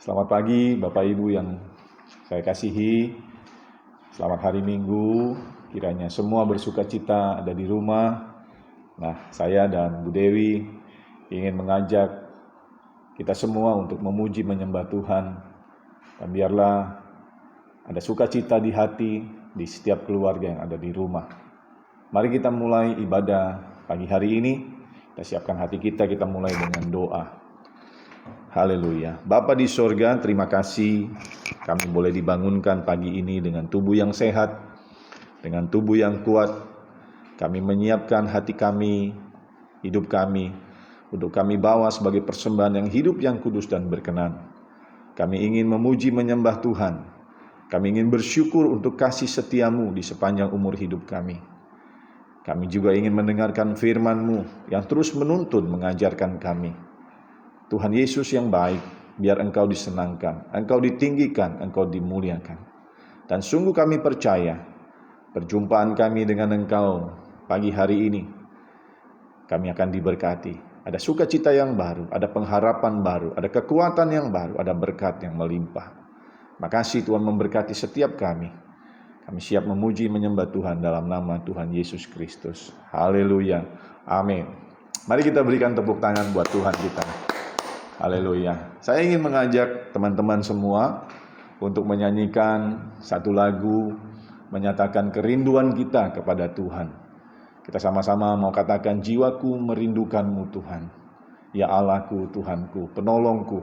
Selamat pagi Bapak Ibu yang saya kasihi. Selamat hari Minggu. Kiranya semua bersuka cita ada di rumah. Nah, saya dan Bu Dewi ingin mengajak kita semua untuk memuji menyembah Tuhan. Dan biarlah ada sukacita di hati di setiap keluarga yang ada di rumah. Mari kita mulai ibadah pagi hari ini. Kita siapkan hati kita mulai dengan doa. Haleluya. Bapa di sorga, terima kasih kami boleh dibangunkan pagi ini dengan tubuh yang sehat, dengan tubuh yang kuat. Kami menyiapkan hati kami, hidup kami, untuk kami bawa sebagai persembahan yang hidup, yang kudus dan berkenan. Kami ingin memuji menyembah Tuhan. Kami ingin bersyukur untuk kasih setiamu di sepanjang umur hidup kami. Kami juga ingin mendengarkan firman-Mu yang terus menuntun, mengajarkan kami. Tuhan Yesus yang baik, biar Engkau disenangkan, Engkau ditinggikan, Engkau dimuliakan. Dan sungguh kami percaya, perjumpaan kami dengan Engkau pagi hari ini, kami akan diberkati. Ada sukacita yang baru, ada pengharapan baru, ada kekuatan yang baru, ada berkat yang melimpah. Makasih Tuhan memberkati setiap kami. Kami siap memuji menyembah Tuhan dalam nama Tuhan Yesus Kristus. Haleluya. Amin. Mari kita berikan tepuk tangan buat Tuhan kita. Haleluya. Saya ingin mengajak teman-teman semua untuk menyanyikan satu lagu menyatakan kerinduan kita kepada Tuhan. Kita sama-sama mau katakan, jiwaku merindukan-Mu Tuhan. Ya Allahku, Tuhanku, penolongku.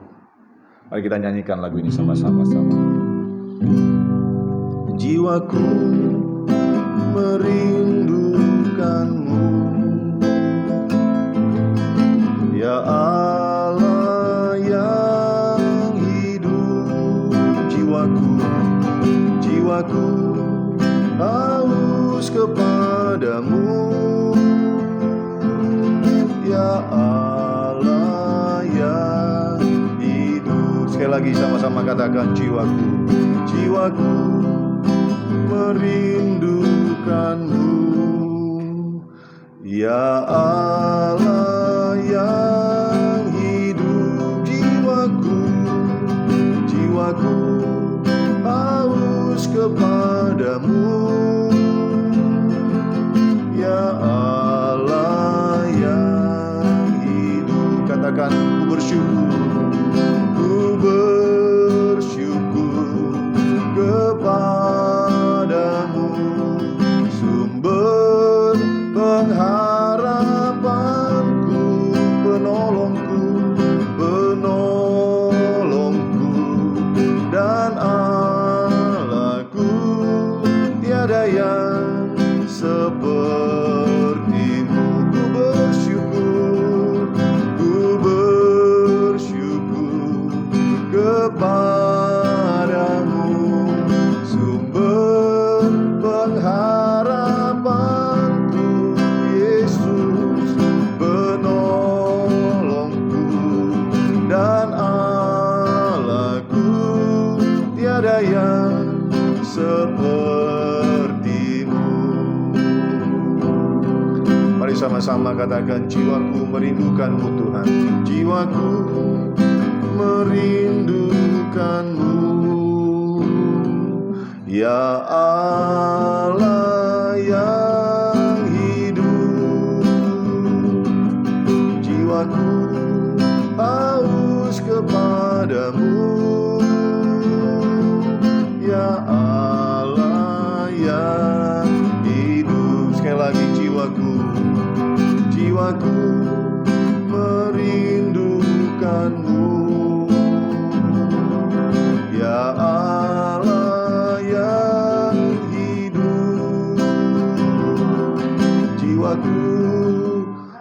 Mari kita nyanyikan lagu ini sama-sama. Jiwaku merindukan-Mu, ya Allah. Jiwaku haus kepadamu, ya Allah yang hidup. Sekali lagi sama-sama katakan, jiwaku merindukan-Mu, ya Allah yang hidup. Jiwaku haus kepadamu, ya Allah yang hidup. Katakan, ku bersyukur kepadamu, sumber pengharapanku, penolongku dan tiada yang seperti-Mu. Ku bersyukur kepadamu, sumber pengharapanku, Yesus penolongku dan Allahku, tiada yang seperti-Mu. Mari sama-sama katakan, jiwaku merindukan-Mu Tuhan. Jiwaku merindukan-Mu, ya Allah yang hidup. Jiwaku haus kepadamu, ya Allah yang hidup. Sekali lagi, jiwaku merindukan-Mu, ya Allah yang hidup. Jiwaku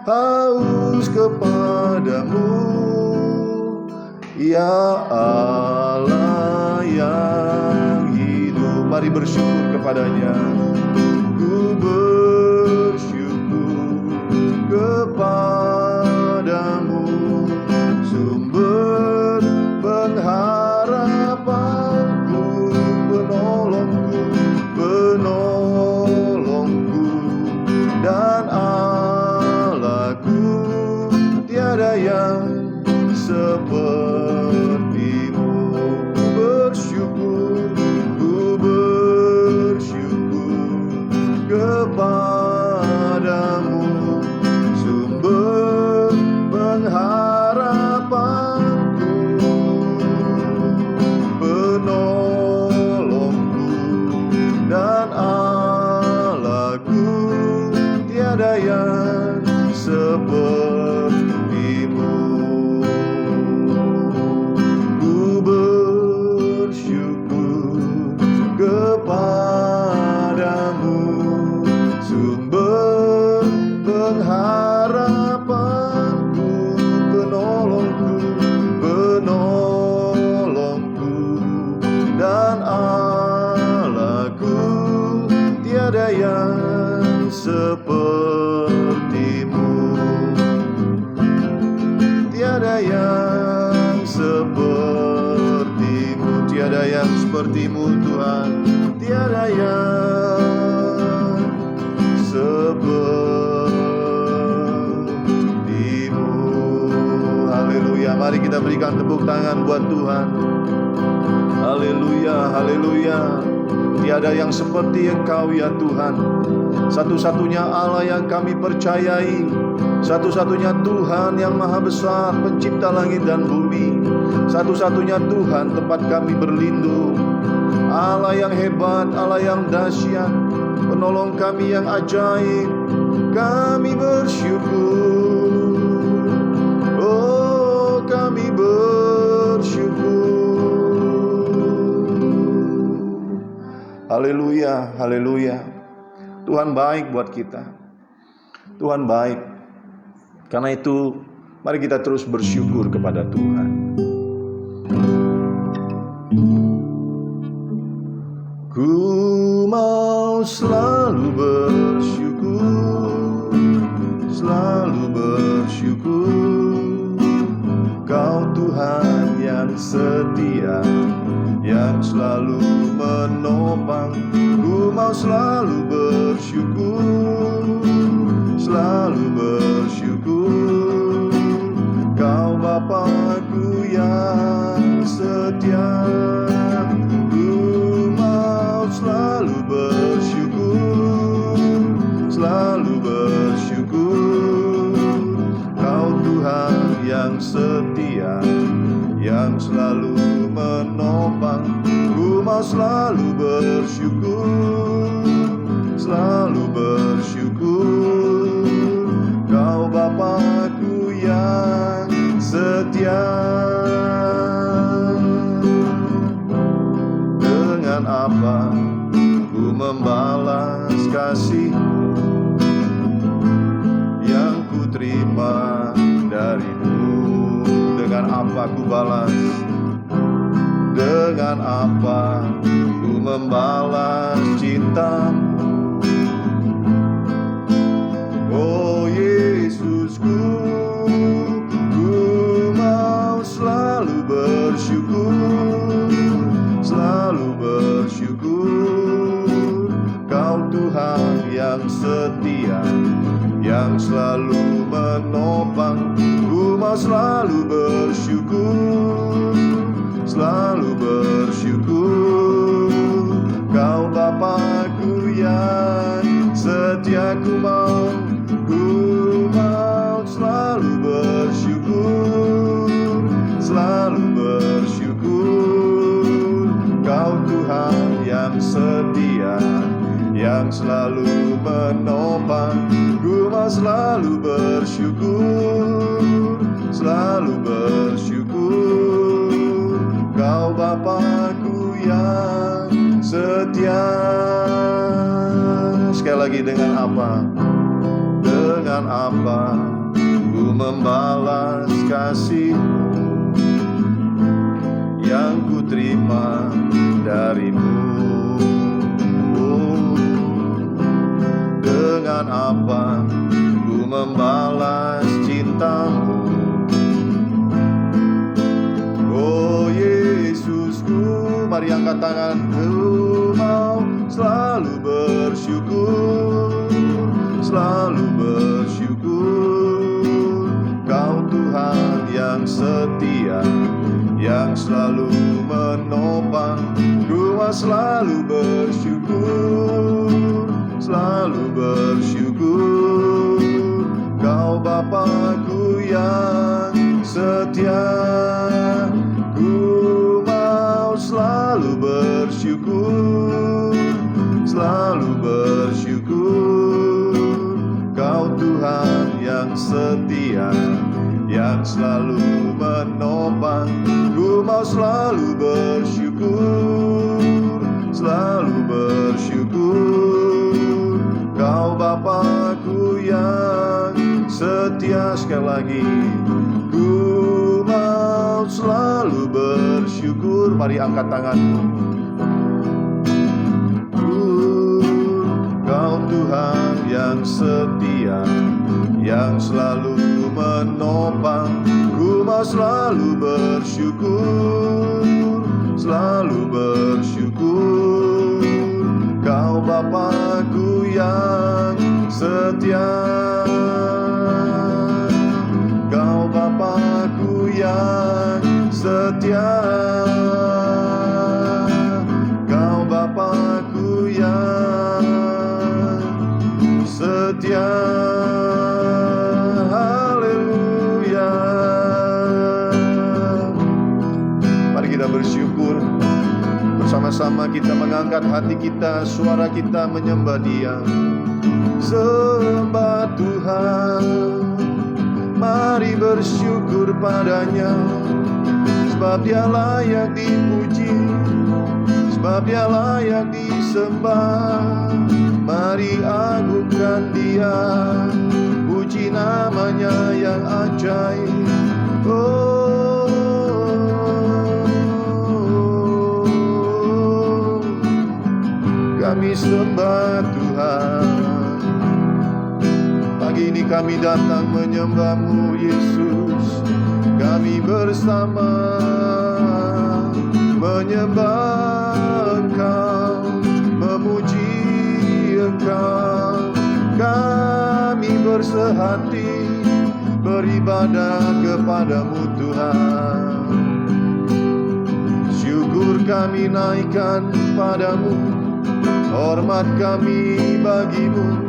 haus kepadamu, ya Allah yang hidup. Mari bersyukur kepadanya. Ku bersyukur kepadamu, sumber pengharapanku, penolongku dan Allahku, tiada yang seperti-Mu. tiada yang seperti-Mu Tuhan, tiada yang seperti-Mu. Haleluya, mari kita berikan tepuk tangan buat Tuhan. Haleluya, haleluya. Tiada yang seperti Engkau ya Tuhan. Satu-satunya Allah yang kami percayai, satu-satunya Tuhan yang maha besar, pencipta langit dan bumi, satu-satunya Tuhan tempat kami berlindung. Allah yang hebat, Allah yang dahsyat, penolong kami yang ajaib. Kami bersyukur, oh kami bersyukur. Haleluya, haleluya. Tuhan baik buat kita. Tuhan baik. Karena itu, mari kita terus bersyukur kepada Tuhan. Ku mau selalu bersyukur, selalu bersyukur. Kau Tuhan yang setia, yang selalu menopang. Ku mau selalu bersyukur, selalu bersyukur. Kau Bapa-Ku yang setia. Ku mau selalu bersyukur, selalu bersyukur. Kau Tuhan yang setia, yang selalu menopang. Ku mau selalu bersyukur, selalu bersyukur. Kau Bapa-Ku yang setia. Dengan apa ku membalas kasih-Mu yang ku terima dari-Mu? Dengan apa ku balas? Dengan apa ku membalas cinta-Mu? Oh Yesusku, ku mau selalu bersyukur, selalu bersyukur. Kau Tuhan yang setia, yang selalu menopang. Ku mau selalu bersyukur, selalu bersyukur. Kau Bapa-Ku yang setia. Ku mau selalu bersyukur, selalu bersyukur. Kau Tuhan yang setia, yang selalu menopang. Ku mau selalu bersyukur, selalu bersyukur. Kau Bapa-Ku yang setia. Sekali lagi, dengan apa? Dengan apa ku membalas kasih-Mu yang ku terima dari-Mu? Oh, dengan apa ku membalas cinta-Mu? Oh Yesusku, mari angkat tangan. Ku mau selalu bersyukur, selalu bersyukur. Kau Tuhan yang setia, yang selalu menopang. Ku mau selalu bersyukur, selalu bersyukur. Kau Bapa-Ku yang setia. Ku mau selalu bersyukur, selalu bersyukur. Kau Tuhan yang setia, yang selalu menopang. Ku mau selalu bersyukur, selalu bersyukur. Kau Bapa-Ku yang setia. Sekali lagi, ku mau selalu bersyukur. Mari angkat tanganmu. Kau Tuhan yang setia, yang selalu menopang. Ku mau selalu bersyukur, selalu bersyukur. Kau Bapa-Ku yang setia, Kau Bapa-Ku yang setia, Kau Bapa-Ku yang setia. Haleluya. Mari kita bersyukur. Bersama-sama kita mengangkat hati kita, suara kita menyembah Dia. Sembah Tuhan, mari bersyukur padanya, sebab Dia layak dipuji, sebab Dia layak disembah. Mari agungkan Dia, puji namanya yang ajaib. Kami sembah Tuhan. Pagi ini kami datang menyembah-Mu Yesus. Kami bersama menyembah Engkau, memuji Engkau. Kami bersehati beribadah kepadamu Tuhan. Syukur kami naikkan padamu, hormat kami bagimu,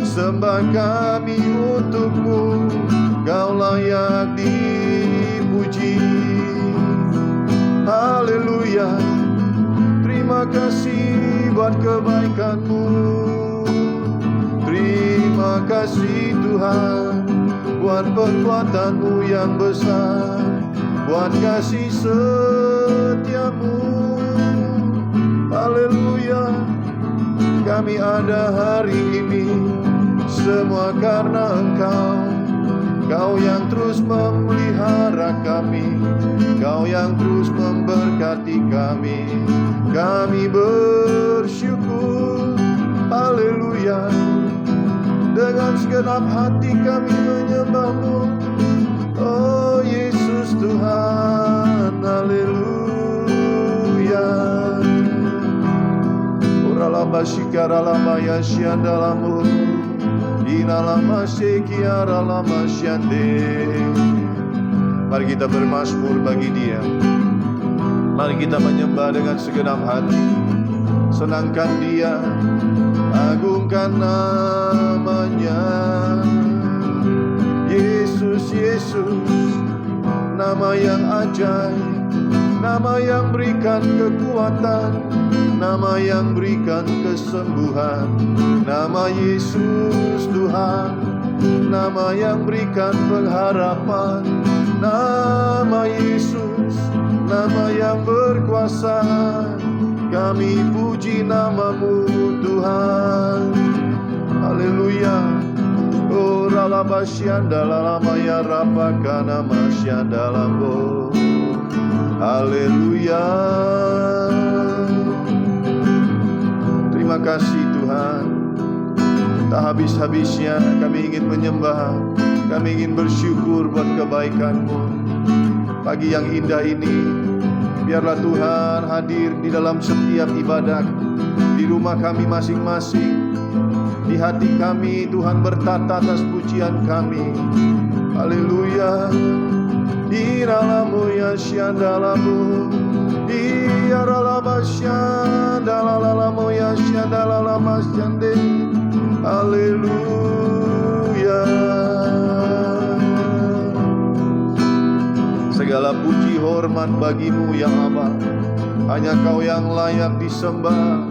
sembah kami untukmu. Kau layak dipuji. Haleluya. Terima kasih buat kebaikan-Mu. Terima kasih Tuhan buat perbuatan-Mu yang besar, buat kasih setia-Mu. Haleluya. Kami ada hari ini semua karena Engkau. Kau yang terus memelihara kami, Kau yang terus memberkati kami. Kami bersyukur. Haleluya. Dengan segenap hati kami menyembah-Mu, oh Yesus Tuhan. Haleluya. Uralaba shikaralaba yashiandalamu, inalama shekiaralama syande. Mari kita bermazmur bagi Dia. Mari kita menyembah dengan segenap hati. Senangkan Dia, agungkan namanya. Yesus, Yesus, nama yang ajaib, nama yang berikan kekuatan, nama yang berikan kesembuhan. Nama Yesus Tuhan, nama yang berikan pengharapan. Nama Yesus, nama yang berkuasa. Kami puji nama-Mu Tuhan. Haleluya. Oh ralabasyanda lalamaya rapakana masyanda lambo. Haleluya. Terima kasih Tuhan. Tak habis-habisnya kami ingin menyembah, kami ingin bersyukur buat kebaikan-Mu. Pagi yang indah ini, biarlah Tuhan hadir di dalam setiap ibadat, di rumah kami masing-masing, di hati kami. Tuhan bertata atas pujian kami. Haleluya. Iralamu ya syandalamu, iralama syandalalamu ya syandalalamu syande. Haleluya. Segala puji hormat bagi-Mu ya Allah. Hanya Kau yang layak disembah,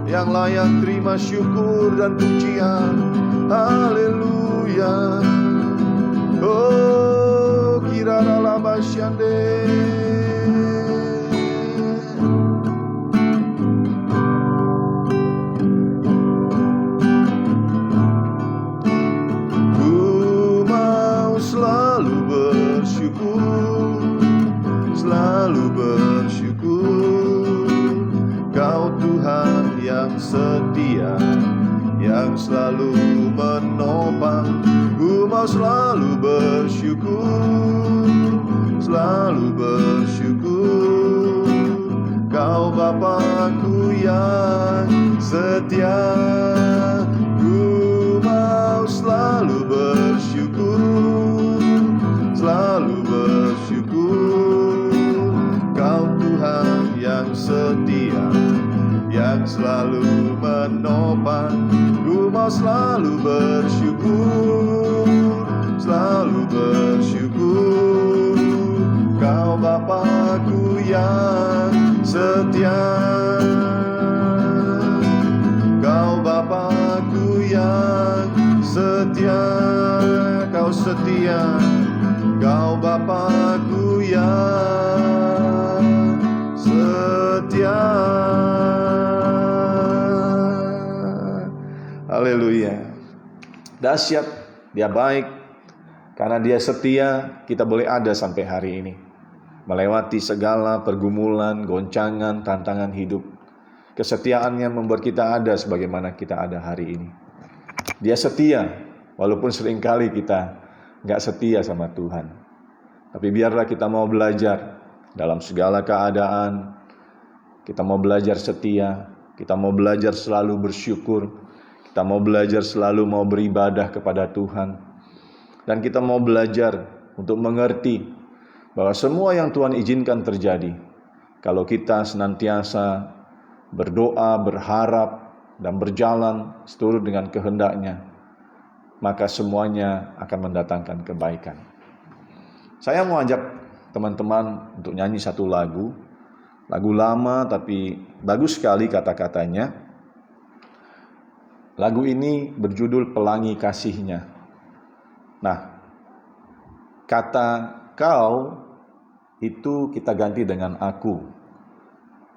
yang layak terima syukur dan pujian. Haleluya. Oh kirana basyande. Ku mau selalu bersyukur, selalu bersyukur. Kau Tuhan yang setia, yang selalu menopang. Ku mau selalu bersyukur, selalu bersyukur. setia. Ku mau selalu bersyukur, selalu bersyukur. Kau Tuhan yang setia, yang selalu menopang. Ku mau selalu bersyukur, selalu bersyukur. Kau Bapa-Ku yang setia, Kau Bapa-Ku yang setia. Kau setia, Kau Bapa-Ku yang setia. Haleluya. Dahsyat, Dia baik. Karena Dia setia, kita boleh ada sampai hari ini. Melewati segala pergumulan, goncangan, tantangan hidup. Kesetiaannya membuat kita ada sebagaimana kita ada hari ini. Dia setia, walaupun seringkali kita nggak setia sama Tuhan. Tapi biarlah kita mau belajar dalam segala keadaan. Kita mau belajar setia, kita mau belajar selalu bersyukur, kita mau belajar selalu mau beribadah kepada Tuhan. Dan kita mau belajar untuk mengerti bahwa semua yang Tuhan izinkan terjadi, kalau kita senantiasa berdoa, berharap, dan berjalan seturut dengan kehendak-Nya, maka semuanya akan mendatangkan kebaikan. Saya mau ajak teman-teman untuk nyanyi satu lagu lama tapi bagus sekali kata-katanya. Lagu ini berjudul Pelangi Kasih-Nya. Nah, kata kau itu kita ganti dengan aku.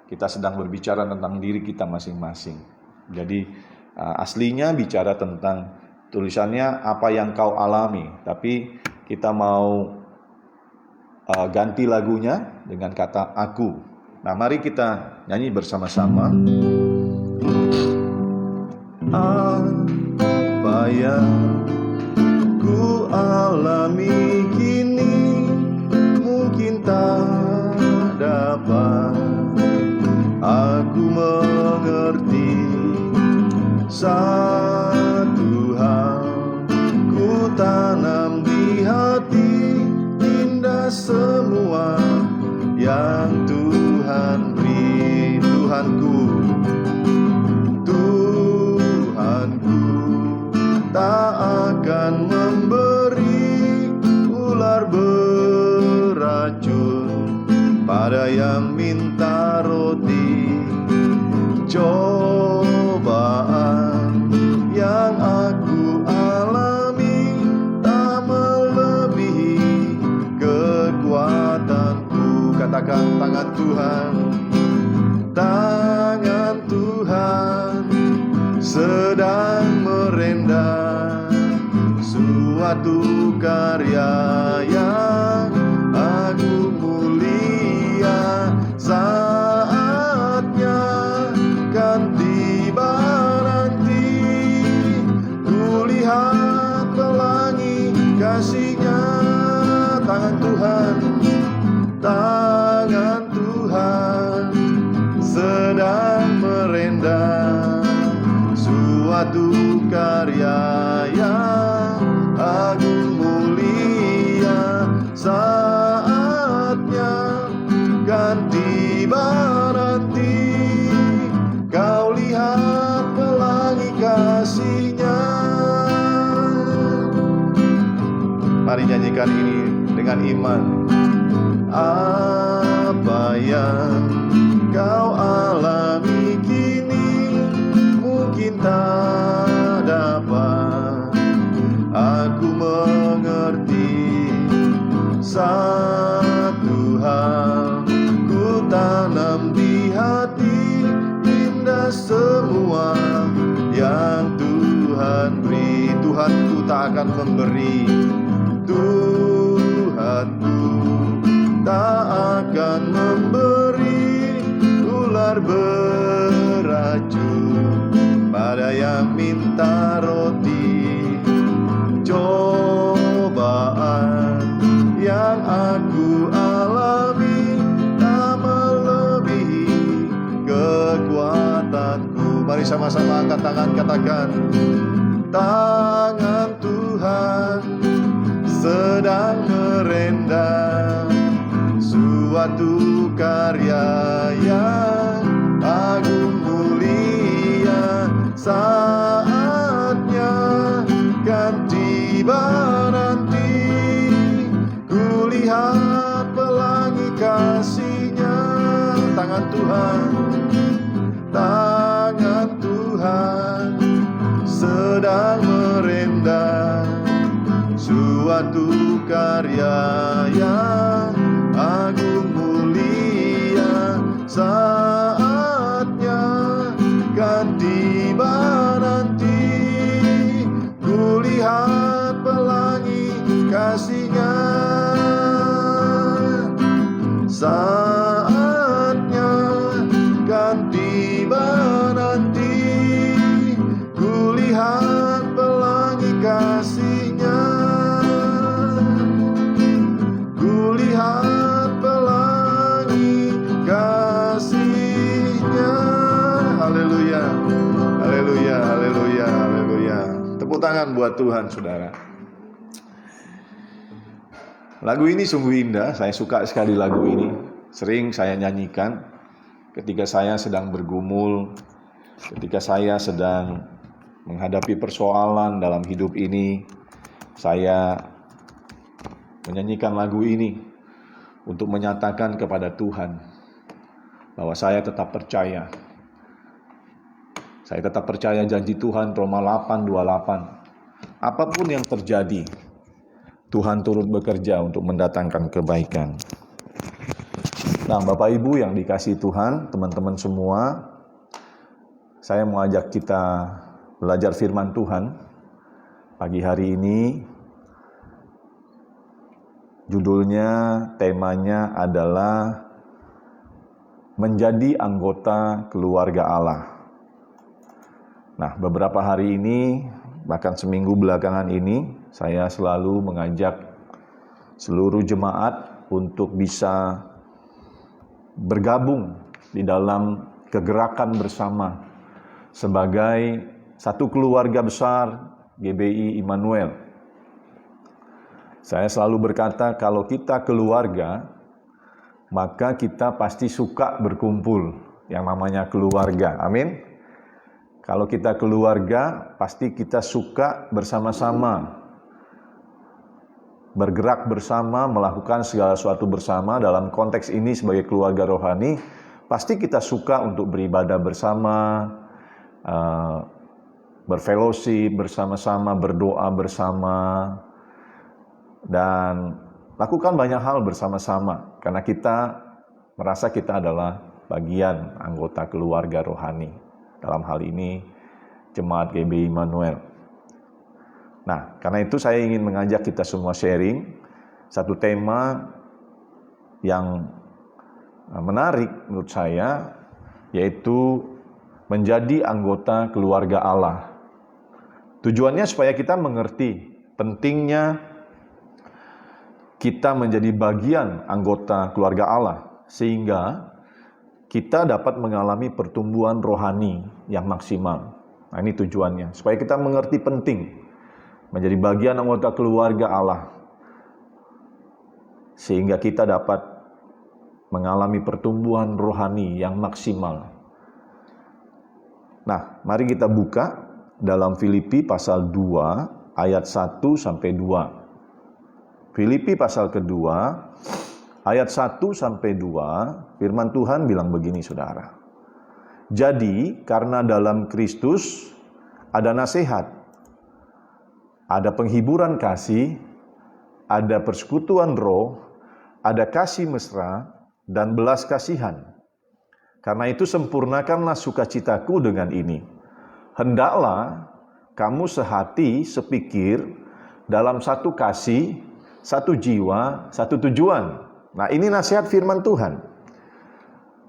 Kita sedang berbicara tentang diri kita masing-masing. Jadi aslinya bicara tentang tulisannya apa yang kau alami, tapi kita mau ganti lagunya dengan kata aku. Nah, mari kita nyanyi bersama-sama. Apa yang ku alami kini mungkin tak dapat aku mengerti. Satu hal ku tanam di hati, indah semua yang Tuhan beri. Tuhanku tak akan memberi ular beracun pada yang minta roti. Cobaan yang aku alami tak melebihi kekuatanku. Katakan tangan Tuhan, tangan Tuhan sedang merendam suatu karya yang agung mulia. Saatnya kan tiba nanti, kulihat pelangi kasih-Nya. Tangan Tuhan, tangan Tuhan sedang merendam suatu karya yang agung mulia. Saatnya kan tiba nanti, kau lihat pelangi kasih-Nya. Mari nyanyikan ini dengan iman. Apa yang kau alami kini mungkin tak dapat aku mengerti. Satu hal ku tanam di hati, indah semua yang Tuhan beri. Tuhanku tak akan memberi, Tuhanku tak akan memberi ular beracun pada yang minta roti. Cobaan yang aku alami tak melebihi kekuatanku. Mari Mari sama-sama angkat tangan, katakan, tangan Tuhan sedang merendam suatu karya yang agung mulia. Saatnya kan tiba nanti, kulihat pelangi kasih-Nya. Tangan Tuhan, tangan Tuhan sedang merendam suatu karya yang agung mulia. Saatnya kan tiba nanti, kulihat pelangi kasih-Nya. Saatnya kan tiba nanti, kulihat pelangi kasih-Nya. Kulihat pelangi kasih-Nya. Haleluya, haleluya, haleluya, haleluya. Tepuk tangan buat Tuhan, saudara. Lagu ini sungguh indah, saya suka sekali lagu ini. Sering saya nyanyikan ketika saya sedang bergumul, ketika saya sedang menghadapi persoalan dalam hidup ini. Saya menyanyikan lagu ini untuk menyatakan kepada Tuhan bahwa saya tetap percaya. Saya tetap percaya janji Tuhan, Roma 8:28. Apapun yang terjadi, Tuhan turut bekerja untuk mendatangkan kebaikan. Nah, Bapak Ibu yang dikasihi Tuhan, teman-teman semua, saya mau ajak kita belajar firman Tuhan. Pagi hari ini, judulnya, temanya adalah menjadi anggota keluarga Allah. Nah, beberapa hari ini, bahkan seminggu belakangan ini, saya selalu mengajak seluruh jemaat untuk bisa bergabung di dalam kegerakan bersama sebagai satu keluarga besar GBI Immanuel. Saya selalu berkata, kalau kita keluarga, maka kita pasti suka berkumpul, yang namanya keluarga. Amin. Kalau kita keluarga, pasti kita suka bersama-sama, bergerak bersama, melakukan segala sesuatu bersama. Dalam konteks ini sebagai keluarga rohani, pasti kita suka untuk beribadah bersama, berfellowship bersama-sama, berdoa bersama, dan lakukan banyak hal bersama-sama, karena kita merasa kita adalah bagian anggota keluarga rohani. Dalam hal ini, Jemaat GBI Immanuel. Nah, karena itu saya ingin mengajak kita semua sharing satu tema yang menarik menurut saya, yaitu menjadi anggota keluarga Allah. Tujuannya supaya kita mengerti pentingnya kita menjadi bagian anggota keluarga Allah, sehingga kita dapat mengalami pertumbuhan rohani yang maksimal. Nah, ini tujuannya, supaya kita mengerti penting menjadi bagian anggota keluarga Allah, sehingga kita dapat mengalami pertumbuhan rohani yang maksimal. Nah, mari kita buka dalam Filipi pasal 2 ayat 1-2. Filipi pasal kedua ayat 1-2, firman Tuhan bilang begini, saudara. Jadi, karena dalam Kristus ada nasihat, ada penghiburan kasih, ada persekutuan roh, ada kasih mesra, dan belas kasihan. Karena itu sempurnakanlah sukacitaku dengan ini. Hendaklah kamu sehati, sepikir, dalam satu kasih, satu jiwa, satu tujuan. Nah, ini nasihat firman Tuhan.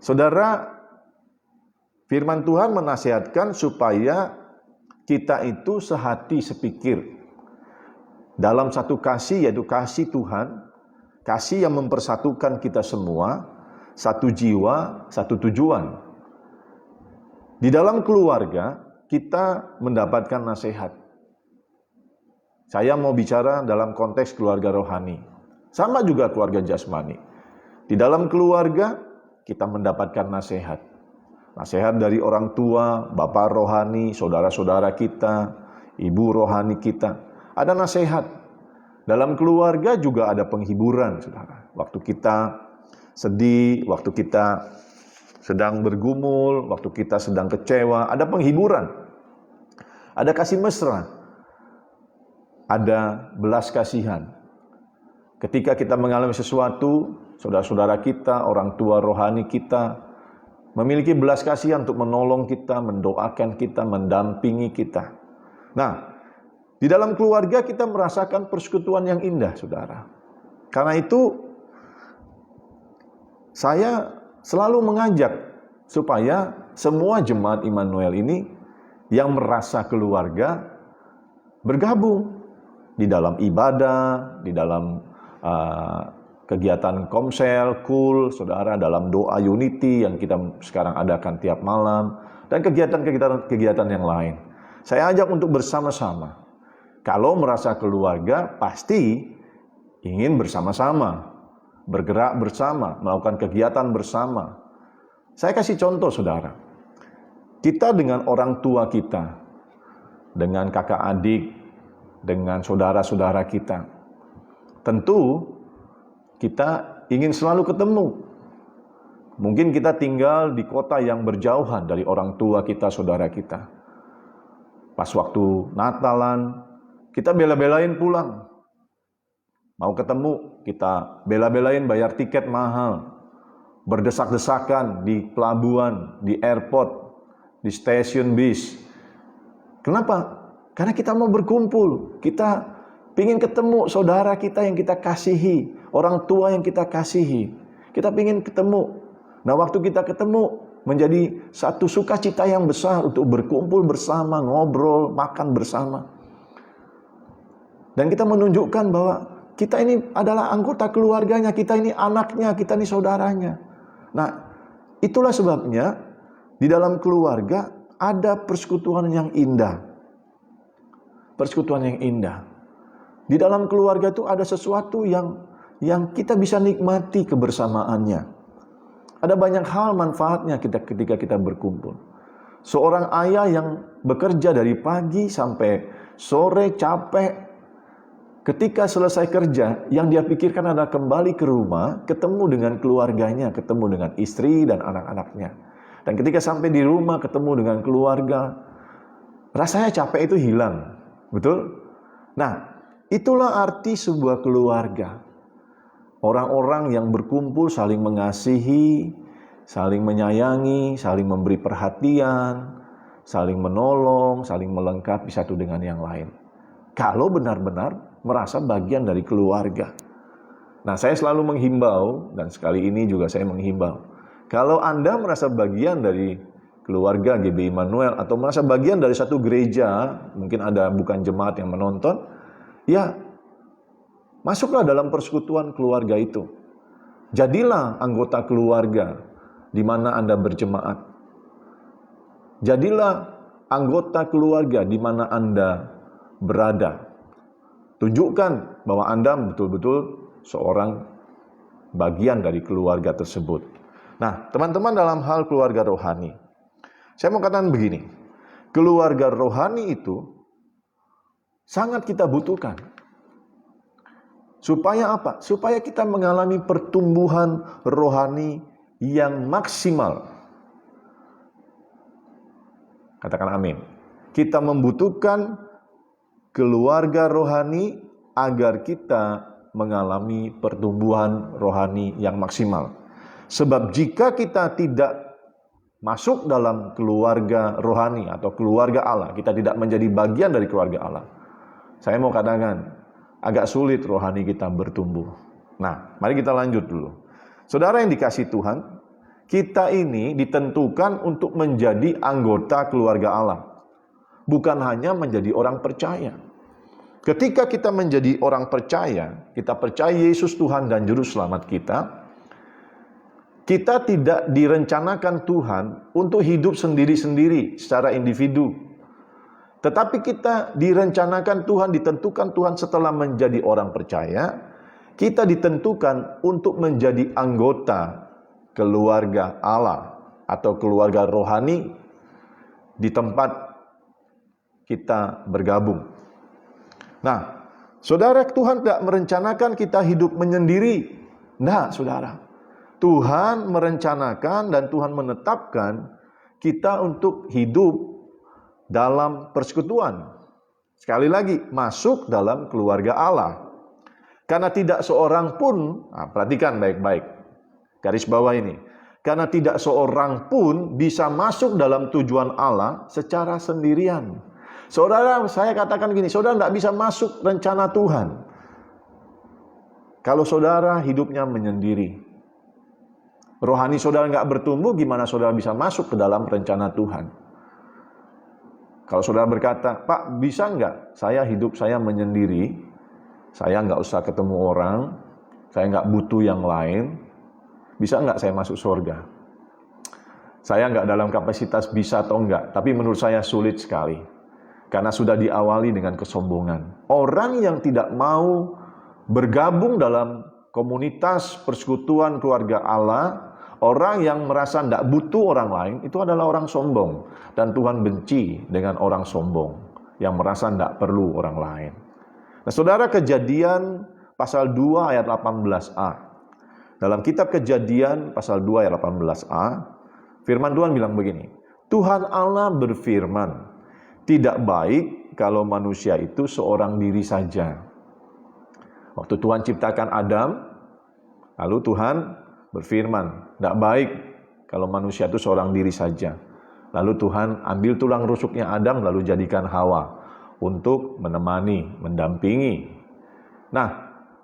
Saudara, firman Tuhan menasihatkan supaya kita itu sehati, sepikir dalam satu kasih, yaitu kasih Tuhan, kasih yang mempersatukan kita semua, satu jiwa, satu tujuan. Di dalam keluarga, kita mendapatkan nasihat. Saya mau bicara dalam konteks keluarga rohani. Sama juga keluarga jasmani. Di dalam keluarga, kita mendapatkan nasihat. Nasihat dari orang tua, bapak rohani, saudara-saudara kita, ibu rohani kita. Ada nasihat. Dalam keluarga juga ada penghiburan, saudara. Waktu kita sedih, waktu kita sedang bergumul, waktu kita sedang kecewa, ada penghiburan. Ada kasih mesra. Ada belas kasihan. Ketika kita mengalami sesuatu, saudara-saudara kita, orang tua rohani kita, memiliki belas kasihan untuk menolong kita, mendoakan kita, mendampingi kita. Nah, di dalam keluarga kita merasakan persekutuan yang indah, saudara. Karena itu, saya selalu mengajak supaya semua jemaat Immanuel ini yang merasa keluarga bergabung di dalam ibadah, di dalam kegiatan komsel, kul, saudara, dalam doa unity yang kita sekarang adakan tiap malam, dan kegiatan-kegiatan yang lain. Saya ajak untuk bersama-sama. Kalau merasa keluarga, pasti ingin bersama-sama, bergerak bersama, melakukan kegiatan bersama. Saya kasih contoh, saudara. Kita dengan orang tua kita, dengan kakak adik, dengan saudara-saudara kita, tentu kita ingin selalu ketemu. Mungkin kita tinggal di kota yang berjauhan dari orang tua kita, saudara kita. Pas waktu Natalan, kita bela-belain pulang. Mau ketemu, kita bela-belain bayar tiket mahal. Berdesak-desakan di pelabuhan, di airport, di stasiun bis. Kenapa? Karena kita mau berkumpul. Kita ingin ketemu saudara kita yang kita kasihi, orang tua yang kita kasihi. Kita ingin ketemu. Nah, waktu kita ketemu menjadi satu sukacita yang besar untuk berkumpul bersama, ngobrol, makan bersama. Dan kita menunjukkan bahwa kita ini adalah anggota keluarganya, kita ini anaknya, kita ini saudaranya. Nah, itulah sebabnya di dalam keluarga ada persekutuan yang indah. Persekutuan yang indah. Di dalam keluarga itu ada sesuatu yang kita bisa nikmati kebersamaannya. Ada banyak hal manfaatnya ketika kita berkumpul. Seorang ayah yang bekerja dari pagi sampai sore capek, ketika selesai kerja, yang dia pikirkan adalah kembali ke rumah, ketemu dengan keluarganya, ketemu dengan istri dan anak-anaknya. Dan ketika sampai di rumah, ketemu dengan keluarga, rasanya capek itu hilang. Betul? Nah, itulah arti sebuah keluarga. Orang-orang yang berkumpul saling mengasihi, saling menyayangi, saling memberi perhatian, saling menolong, saling melengkapi satu dengan yang lain. Kalau benar-benar merasa bagian dari keluarga. Nah, saya selalu menghimbau, dan sekali ini juga saya menghimbau. Kalau Anda merasa bagian dari keluarga GB Immanuel, atau merasa bagian dari satu gereja, mungkin ada bukan jemaat yang menonton, ya, masuklah dalam persekutuan keluarga itu. Jadilah anggota keluarga di mana Anda berjemaat. Jadilah anggota keluarga di mana Anda berada. Tunjukkan bahwa Anda betul-betul seorang bagian dari keluarga tersebut. Nah, teman-teman, dalam hal keluarga rohani, saya mau katakan begini. Keluarga rohani itu sangat kita butuhkan. Supaya apa? Supaya kita mengalami pertumbuhan rohani yang maksimal. Katakan amin. Kita membutuhkan keluarga rohani agar kita mengalami pertumbuhan rohani yang maksimal. Sebab jika kita tidak masuk dalam keluarga rohani atau keluarga Allah, kita tidak menjadi bagian dari keluarga Allah, saya mau katakan, agak sulit rohani kita bertumbuh. Nah, mari kita lanjut dulu. Saudara yang dikasihi Tuhan, kita ini ditentukan untuk menjadi anggota keluarga Allah. Bukan hanya menjadi orang percaya. Ketika kita menjadi orang percaya, kita percaya Yesus Tuhan dan Juru Selamat kita, Kita tidak direncanakan Tuhan untuk hidup sendiri-sendiri secara individu. Tetapi kita direncanakan Tuhan, ditentukan Tuhan setelah menjadi orang percaya, kita ditentukan untuk menjadi anggota keluarga Allah atau keluarga rohani di tempat kita bergabung. Nah, saudara, Tuhan tidak merencanakan kita hidup menyendiri. Nah, saudara, Tuhan merencanakan dan Tuhan menetapkan kita untuk hidup dalam persekutuan. Sekali lagi, masuk dalam keluarga Allah. Karena tidak seorang pun, perhatikan baik-baik, garis bawah ini. Karena tidak seorang pun bisa masuk dalam tujuan Allah secara sendirian. Saudara, saya katakan gini, saudara tidak bisa masuk rencana Tuhan kalau saudara hidupnya menyendiri. Rohani saudara nggak bertumbuh, gimana saudara bisa masuk ke dalam rencana Tuhan? Kalau saudara berkata, Pak, bisa nggak saya hidup saya menyendiri, saya nggak usah ketemu orang, saya nggak butuh yang lain, bisa nggak saya masuk surga? Saya nggak dalam kapasitas bisa atau enggak, tapi menurut saya sulit sekali. Karena sudah diawali dengan kesombongan. Orang yang tidak mau bergabung dalam komunitas persekutuan keluarga Allah, orang yang merasa tidak butuh orang lain, itu adalah orang sombong. Dan Tuhan benci dengan orang sombong yang merasa tidak perlu orang lain. Nah, saudara, Kejadian pasal 2 ayat 18a. Dalam kitab Kejadian pasal 2 ayat 18a, firman Tuhan bilang begini, Tuhan Allah berfirman, tidak baik kalau manusia itu seorang diri saja. Waktu Tuhan ciptakan Adam, lalu Tuhan berfirman, tidak baik kalau manusia itu seorang diri saja. Lalu Tuhan ambil tulang rusuknya Adam, lalu jadikan Hawa untuk menemani, mendampingi. Nah,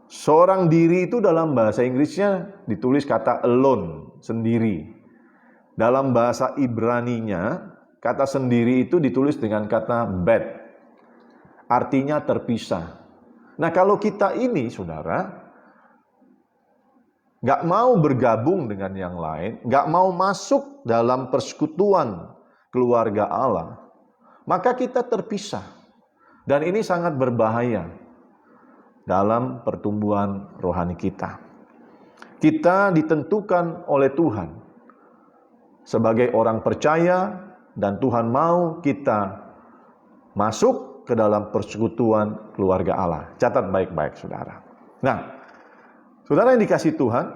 seorang diri itu dalam bahasa Inggrisnya ditulis kata alone, sendiri. Dalam bahasa Ibraninya, kata sendiri itu ditulis dengan kata bed. Artinya terpisah. Nah, kalau kita ini, saudara, nggak mau bergabung dengan yang lain, nggak mau masuk dalam persekutuan keluarga Allah, maka kita terpisah. Dan ini sangat berbahaya dalam pertumbuhan rohani kita. Kita ditentukan oleh Tuhan sebagai orang percaya, dan Tuhan mau kita masuk ke dalam persekutuan keluarga Allah. Catat baik-baik, saudara. Nah, saudara yang dikasihi Tuhan,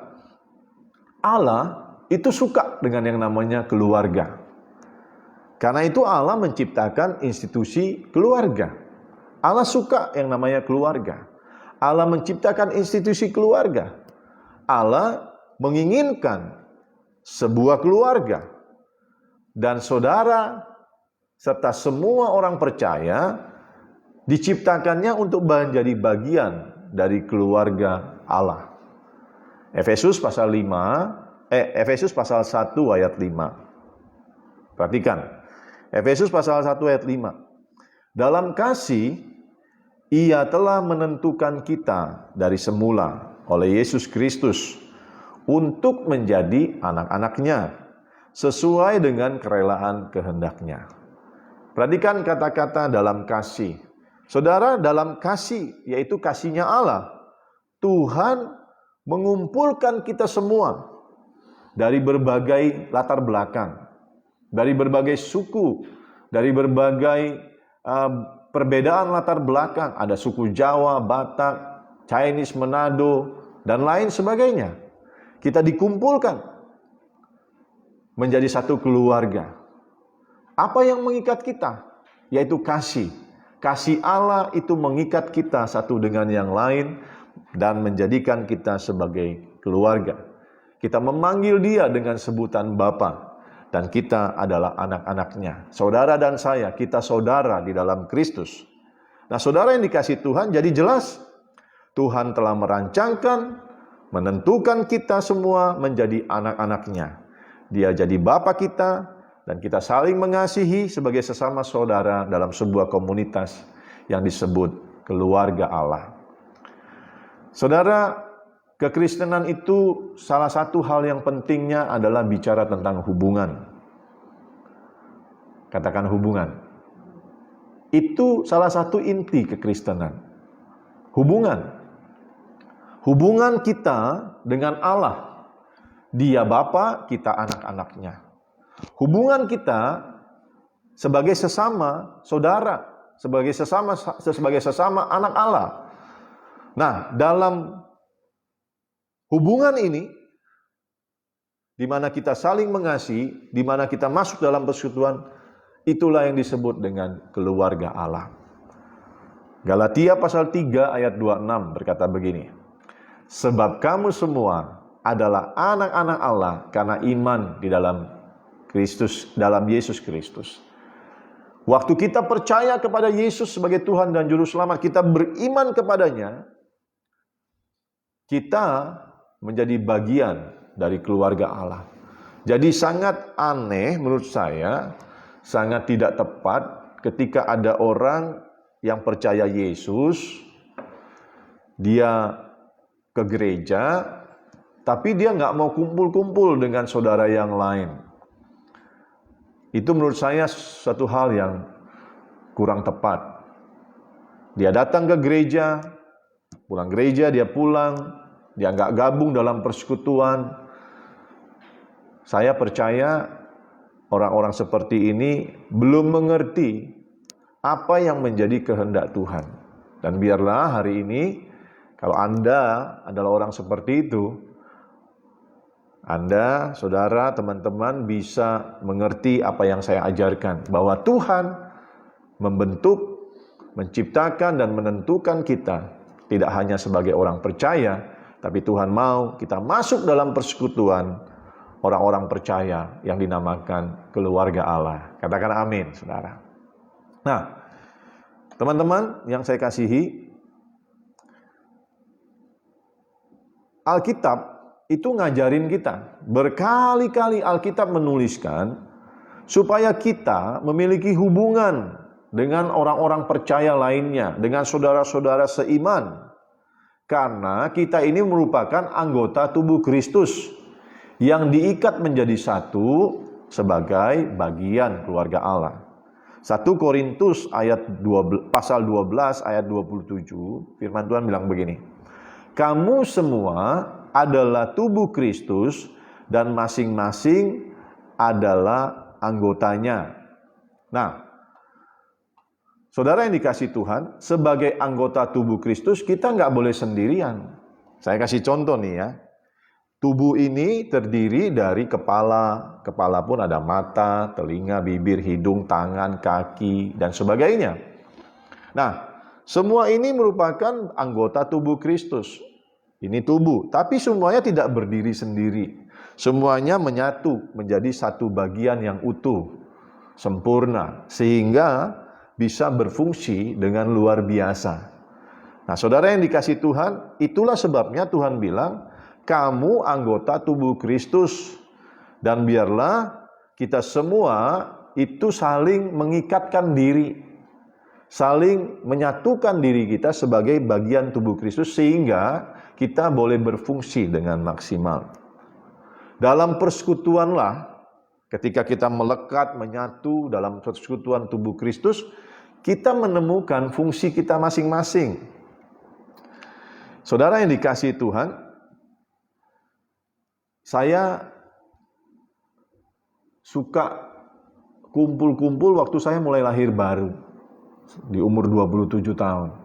Allah itu suka dengan yang namanya keluarga. Karena itu Allah menciptakan institusi keluarga. Allah suka yang namanya keluarga. Allah menciptakan institusi keluarga. Allah menginginkan sebuah keluarga. Dan saudara serta semua orang percaya diciptakannya untuk menjadi bagian dari keluarga Allah. Efesus pasal 1 ayat 5. Perhatikan. Efesus pasal 1 ayat 5. Dalam kasih Ia telah menentukan kita dari semula oleh Yesus Kristus untuk menjadi anak-anaknya sesuai dengan kerelaan kehendak-Nya. Perhatikan kata-kata dalam kasih. Saudara, dalam kasih, yaitu kasih-Nya Allah, Tuhan mengumpulkan kita semua dari berbagai latar belakang, dari berbagai suku, dari berbagai perbedaan latar belakang. Ada suku Jawa, Batak, Chinese, Manado, dan lain sebagainya. Kita dikumpulkan menjadi satu keluarga. Apa yang mengikat kita? Yaitu kasih. Kasih Allah itu mengikat kita satu dengan yang lain dan menjadikan kita sebagai keluarga. Kita memanggil Dia dengan sebutan Bapa. Dan kita adalah anak-anaknya. Saudara dan saya, kita saudara di dalam Kristus. Nah, saudara yang dikasihi Tuhan, jadi jelas Tuhan telah merancangkan, menentukan kita semua menjadi anak-anaknya. Dia jadi Bapa kita, dan kita saling mengasihi sebagai sesama saudara dalam sebuah komunitas yang disebut keluarga Allah. Saudara, Kekristenan itu salah satu hal yang pentingnya adalah bicara tentang hubungan. Katakan hubungan. Itu salah satu inti kekristenan. Hubungan. Hubungan kita dengan Allah. Dia Bapa, kita anak-anaknya. Hubungan kita sebagai sesama saudara, sebagai sesama anak Allah. Nah, dalam hubungan ini, di mana kita saling mengasihi, di mana kita masuk dalam persekutuan, itulah yang disebut dengan keluarga Allah. Galatia pasal 3 ayat 26 berkata begini, sebab kamu semua adalah anak-anak Allah karena iman di dalam Kristus, dalam Yesus Kristus. Waktu kita percaya kepada Yesus sebagai Tuhan dan Juru Selamat, kita beriman kepadanya, kita menjadi bagian dari keluarga Allah. Jadi sangat aneh menurut saya, sangat tidak tepat ketika ada orang yang percaya Yesus, dia ke gereja, tapi dia nggak mau kumpul-kumpul dengan saudara yang lain. Itu menurut saya satu hal yang kurang tepat. Dia datang ke gereja, pulang gereja dia pulang, dia nggak gabung dalam persekutuan. Saya percaya orang-orang seperti ini belum mengerti apa yang menjadi kehendak Tuhan. Dan biarlah hari ini, kalau Anda adalah orang seperti itu, Anda, saudara, teman-teman bisa mengerti apa yang saya ajarkan. Bahwa Tuhan membentuk, menciptakan dan menentukan kita tidak hanya sebagai orang percaya, tapi Tuhan mau kita masuk dalam persekutuan orang-orang percaya yang dinamakan keluarga Allah. Katakan amin, saudara. Nah, teman-teman yang saya kasihi, Alkitab itu ngajarin kita. Berkali-kali Alkitab menuliskan supaya kita memiliki hubungan dengan orang-orang percaya lainnya, dengan saudara-saudara seiman. Karena kita ini merupakan anggota tubuh Kristus yang diikat menjadi satu sebagai bagian keluarga Allah. 1 Korintus pasal 12 ayat 27, firman Tuhan bilang begini, kamu semua adalah tubuh Kristus dan masing-masing adalah anggotanya. Nah, saudara yang dikasih Tuhan, sebagai anggota tubuh Kristus kita nggak boleh sendirian. Saya kasih contoh nih ya. Tubuh ini terdiri dari kepala. Kepala pun ada mata, telinga, bibir, hidung, tangan, kaki, dan sebagainya. Nah, semua ini merupakan anggota tubuh Kristus. Ini tubuh, tapi semuanya tidak berdiri sendiri. Semuanya menyatu menjadi satu bagian yang utuh, sempurna, sehingga bisa berfungsi dengan luar biasa. Nah, saudara yang dikasih Tuhan, itulah sebabnya Tuhan bilang, kamu anggota tubuh Kristus, dan biarlah kita semua itu saling mengikatkan diri, saling menyatukan diri kita sebagai bagian tubuh Kristus, sehingga kita boleh berfungsi dengan maksimal. Dalam persekutuanlah, ketika kita melekat, menyatu dalam persekutuan tubuh Kristus, kita menemukan fungsi kita masing-masing. Saudara yang dikasihi Tuhan, saya suka kumpul-kumpul waktu saya mulai lahir baru, di umur 27 tahun.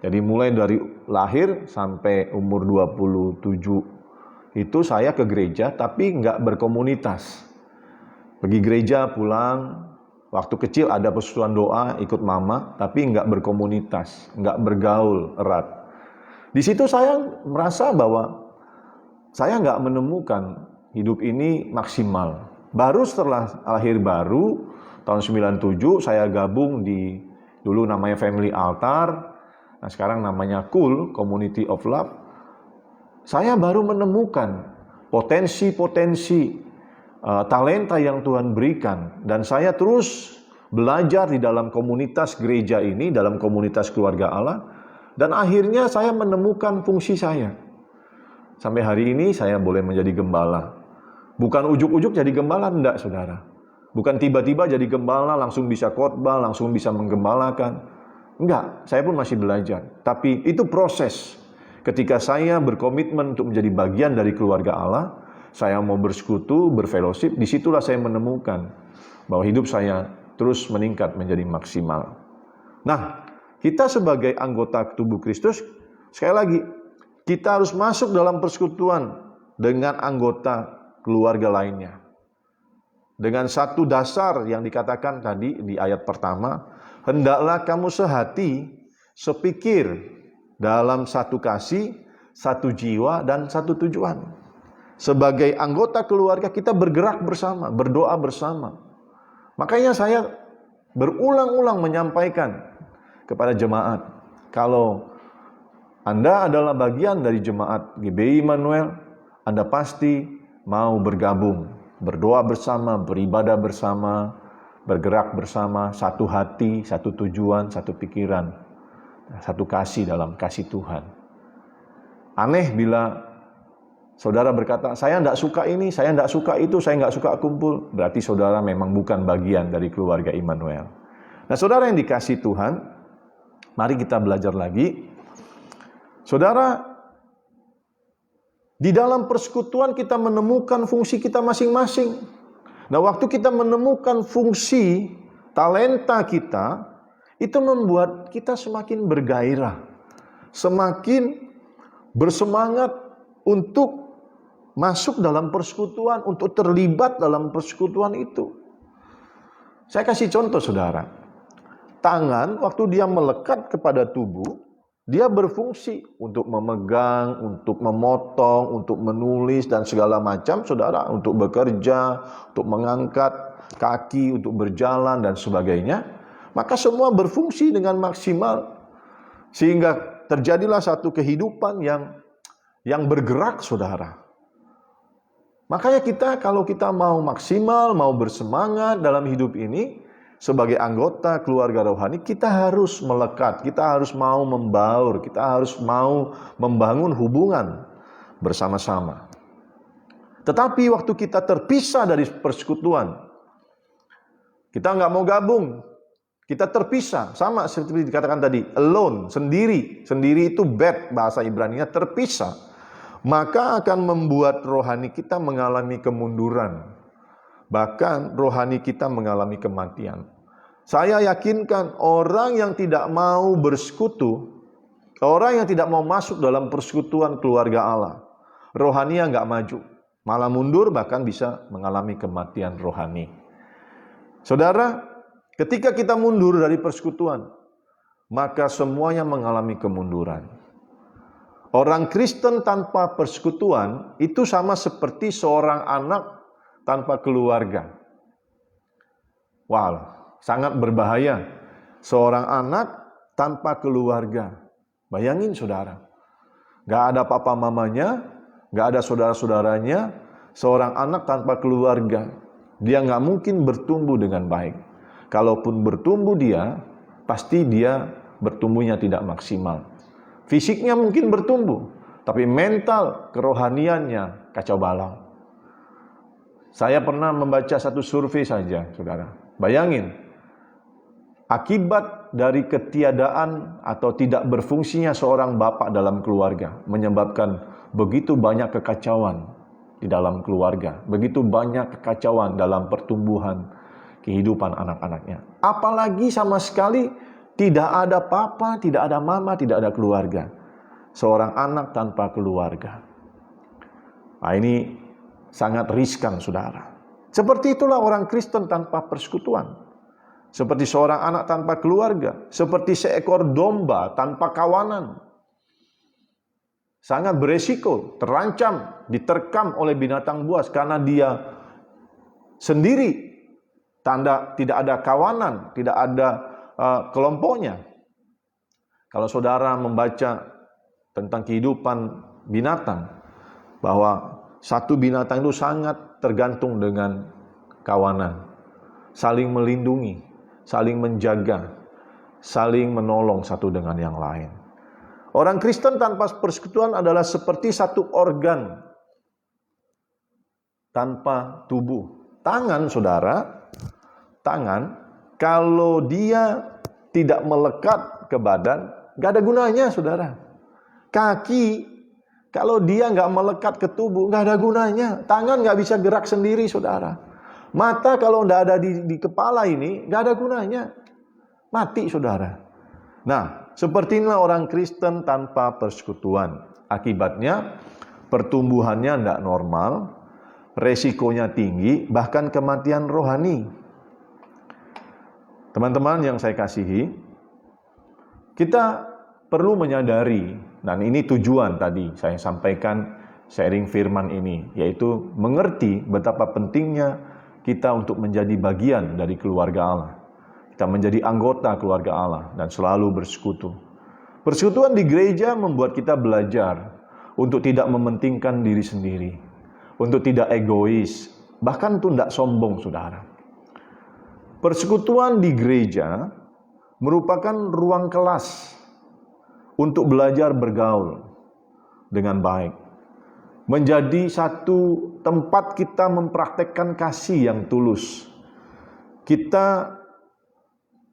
Jadi mulai dari lahir sampai umur 27 itu saya ke gereja tapi nggak berkomunitas. Pergi gereja pulang, waktu kecil ada persekutuan doa ikut mama tapi nggak berkomunitas, nggak bergaul erat. Di situ saya merasa bahwa saya nggak menemukan hidup ini maksimal. Baru setelah lahir baru tahun 97 saya gabung di dulu namanya Family Altar. Nah, sekarang namanya Cool, Community of Love. Saya baru menemukan potensi-potensi talenta yang Tuhan berikan. Dan saya terus belajar di dalam komunitas gereja ini, dalam komunitas keluarga Allah. Dan akhirnya saya menemukan fungsi saya. sampai hari ini saya boleh menjadi gembala. Bukan ujuk-ujuk jadi gembala, enggak saudara. Bukan tiba-tiba jadi gembala, langsung bisa khotbah, langsung bisa menggembalakan. Enggak, saya pun masih belajar. Tapi itu proses. Ketika saya berkomitmen untuk menjadi bagian dari keluarga Allah, saya mau bersekutu, berfellowship, disitulah saya menemukan bahwa hidup saya terus meningkat menjadi maksimal. Nah, kita sebagai anggota tubuh Kristus, sekali lagi, kita harus masuk dalam persekutuan dengan anggota keluarga lainnya. Dengan satu dasar yang dikatakan tadi di ayat pertama, hendaklah kamu sehati, sepikir, dalam satu kasih, satu jiwa, dan satu tujuan. Sebagai anggota keluarga kita bergerak bersama, berdoa bersama. Makanya saya berulang-ulang menyampaikan kepada jemaat, kalau Anda adalah bagian dari jemaat GBI Immanuel, Anda pasti mau bergabung, berdoa bersama, beribadah bersama, bergerak bersama, satu hati, satu tujuan, satu pikiran, satu kasih dalam kasih Tuhan. Aneh bila saudara berkata, saya tidak suka ini, saya tidak suka itu, saya tidak suka kumpul. Berarti saudara memang bukan bagian dari keluarga Immanuel. Nah saudara yang dikasih Tuhan, mari kita belajar lagi. Saudara, di dalam persekutuan kita menemukan fungsi kita masing-masing. Nah, waktu kita menemukan fungsi talenta kita, itu membuat kita semakin bergairah, semakin bersemangat untuk masuk dalam persekutuan, untuk terlibat dalam persekutuan itu. Saya kasih contoh, saudara. Tangan, waktu dia melekat kepada tubuh, dia berfungsi untuk memegang, untuk memotong, untuk menulis, dan segala macam, saudara, untuk bekerja, untuk mengangkat kaki, untuk berjalan, dan sebagainya. Maka semua berfungsi dengan maksimal, sehingga terjadilah satu kehidupan yang bergerak, saudara. Makanya kalau kita mau maksimal, mau bersemangat dalam hidup ini, sebagai anggota keluarga rohani, kita harus melekat, kita harus mau membaur, kita harus mau membangun hubungan bersama-sama. Tetapi waktu kita terpisah dari persekutuan, kita nggak mau gabung, kita terpisah, sama seperti dikatakan tadi, alone, sendiri. Sendiri itu bad, bahasa Ibraninya, terpisah. Maka akan membuat rohani kita mengalami kemunduran. Bahkan rohani kita mengalami kematian. Saya yakinkan orang yang tidak mau bersekutu, orang yang tidak mau masuk dalam persekutuan keluarga Allah, rohaninya nggak maju, malah mundur, bahkan bisa mengalami kematian rohani. Saudara, ketika kita mundur dari persekutuan, maka semuanya mengalami kemunduran. Orang Kristen tanpa persekutuan itu sama seperti seorang anak tanpa keluarga. Wow, sangat berbahaya. Seorang anak tanpa keluarga. Bayangin saudara. Gak ada papa mamanya, gak ada saudara-saudaranya. Seorang anak tanpa keluarga. Dia gak mungkin bertumbuh dengan baik. Kalaupun bertumbuh dia, pasti dia bertumbuhnya tidak maksimal. Fisiknya mungkin bertumbuh, tapi mental, kerohaniannya kacau balau. Saya pernah membaca satu survei saja, saudara. Bayangin, akibat dari ketiadaan atau tidak berfungsinya seorang bapak dalam keluarga menyebabkan begitu banyak kekacauan di dalam keluarga, begitu banyak kekacauan dalam pertumbuhan kehidupan anak-anaknya. Apalagi sama sekali tidak ada papa, tidak ada mama, tidak ada keluarga. Seorang anak tanpa keluarga. Nah, ini sangat riskan, saudara. Seperti itulah orang Kristen tanpa persekutuan. Seperti seorang anak tanpa keluarga. Seperti seekor domba tanpa kawanan. Sangat beresiko, terancam, diterkam oleh binatang buas karena dia sendiri. Tidak ada kawanan, tidak ada kelompoknya. Kalau saudara membaca tentang kehidupan binatang, bahwa satu binatang itu sangat tergantung dengan kawanan, saling melindungi, saling menjaga, saling menolong satu dengan yang lain. Orang Kristen tanpa persekutuan adalah seperti satu organ tanpa tubuh. Tangan, saudara, tangan, kalau dia tidak melekat ke badan, gak ada gunanya, saudara. Kaki, kalau dia gak melekat ke tubuh, gak ada gunanya. Tangan gak bisa gerak sendiri, saudara. Mata kalau gak ada di kepala ini, gak ada gunanya. Mati, saudara. Nah, seperti inilah orang Kristen tanpa persekutuan. Akibatnya, pertumbuhannya tidak normal, resikonya tinggi, bahkan kematian rohani. Teman-teman yang saya kasihi, kita perlu menyadari, dan ini tujuan tadi saya sampaikan sharing firman ini, yaitu mengerti betapa pentingnya kita untuk menjadi bagian dari keluarga Allah. Kita menjadi anggota keluarga Allah dan selalu bersekutu. Persekutuan di gereja membuat kita belajar untuk tidak mementingkan diri sendiri, untuk tidak egois, bahkan itu tidak sombong, saudara. Persekutuan di gereja merupakan ruang kelas untuk belajar bergaul dengan baik. Menjadi satu tempat kita mempraktekkan kasih yang tulus. Kita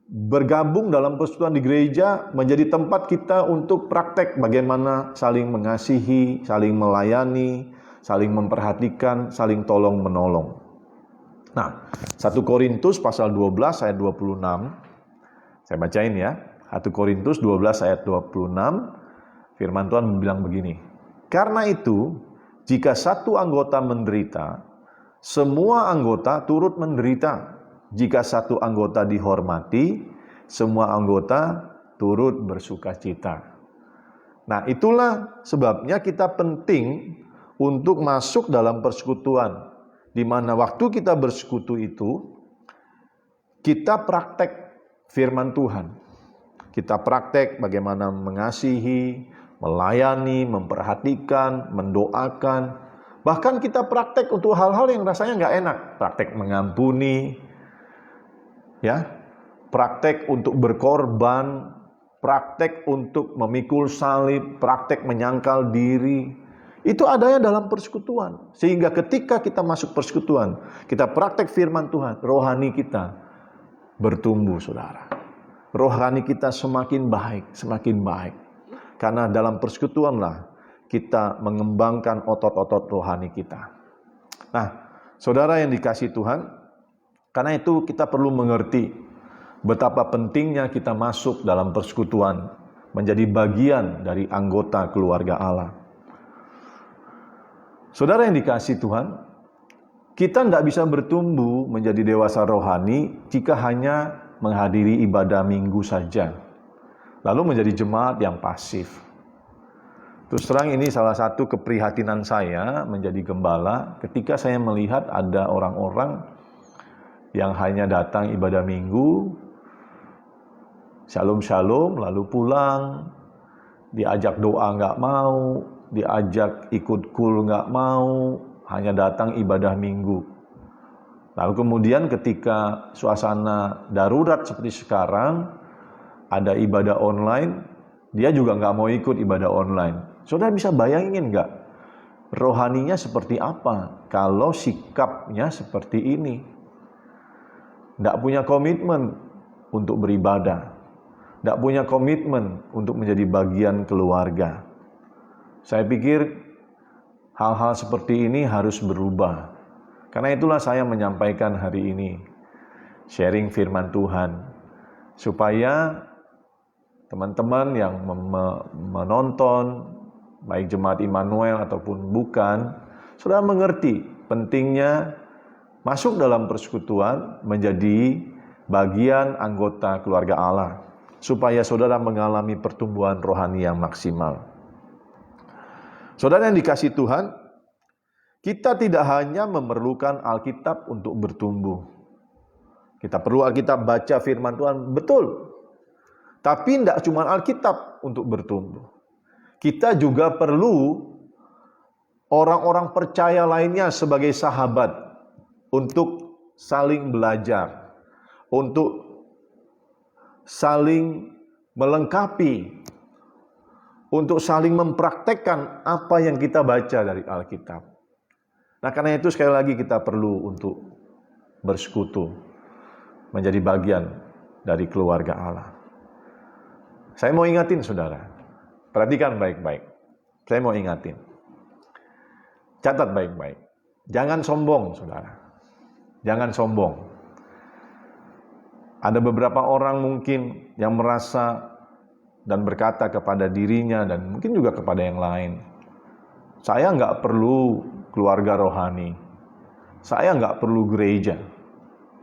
bergabung dalam persekutuan di gereja menjadi tempat kita untuk praktek bagaimana saling mengasihi, saling melayani, saling memperhatikan, saling tolong menolong. Nah, 1 Korintus pasal 12 ayat 26, saya bacain ya. 1 Korintus 12 ayat 26, firman Tuhan bilang begini. Karena itu, jika satu anggota menderita, semua anggota turut menderita. Jika satu anggota dihormati, semua anggota turut bersukacita. Nah, itulah sebabnya kita penting untuk masuk dalam persekutuan, di mana waktu kita bersekutu itu, kita praktek firman Tuhan. Kita praktek bagaimana mengasihi, melayani, memperhatikan, mendoakan. Bahkan kita praktek untuk hal-hal yang rasanya nggak enak. Praktek mengampuni, ya, praktek untuk berkorban, praktek untuk memikul salib, praktek menyangkal diri. Itu adanya dalam persekutuan. Sehingga ketika kita masuk persekutuan, kita praktek firman Tuhan, rohani kita bertumbuh, saudara. Rohani kita semakin baik, semakin baik. Karena dalam persekutuanlah kita mengembangkan otot-otot rohani kita. Nah, saudara yang dikasihi Tuhan, karena itu kita perlu mengerti betapa pentingnya kita masuk dalam persekutuan, menjadi bagian dari anggota keluarga Allah. Saudara yang dikasihi Tuhan, kita tidak bisa bertumbuh menjadi dewasa rohani jika hanya menghadiri ibadah minggu saja, lalu menjadi jemaat yang pasif. Terus terang ini salah satu keprihatinan saya menjadi gembala ketika saya melihat ada orang-orang yang hanya datang ibadah minggu, shalom-shalom, lalu pulang, diajak doa nggak mau, diajak ikut kul nggak mau, hanya datang ibadah minggu. Lalu kemudian ketika suasana darurat seperti sekarang, ada ibadah online, dia juga nggak mau ikut ibadah online. Saudara bisa bayangin nggak? Rohaninya seperti apa kalau sikapnya seperti ini? Tidak punya komitmen untuk beribadah. Tidak punya komitmen untuk menjadi bagian keluarga. Saya pikir hal-hal seperti ini harus berubah. Karena itulah saya menyampaikan hari ini sharing firman Tuhan. Supaya teman-teman yang menonton, baik jemaat Immanuel ataupun bukan, sudah mengerti pentingnya masuk dalam persekutuan menjadi bagian anggota keluarga Allah, supaya saudara mengalami pertumbuhan rohani yang maksimal. Saudara yang dikasihi Tuhan, kita tidak hanya memerlukan Alkitab untuk bertumbuh. Kita perlu Alkitab, baca firman Tuhan, betul. Tapi tidak cuma Alkitab untuk bertumbuh. Kita juga perlu orang-orang percaya lainnya sebagai sahabat, untuk saling belajar, untuk saling melengkapi untuk saling mempraktekkan apa yang kita baca dari Alkitab. Nah, karena itu sekali lagi kita perlu untuk bersekutu, menjadi bagian dari keluarga Allah. Saya mau ingatin saudara, perhatikan baik-baik. Saya mau ingatin, catat baik-baik. Jangan sombong saudara, jangan sombong. Ada beberapa orang mungkin yang merasa dan berkata kepada dirinya dan mungkin juga kepada yang lain, saya nggak perlu keluarga rohani, saya nggak perlu gereja.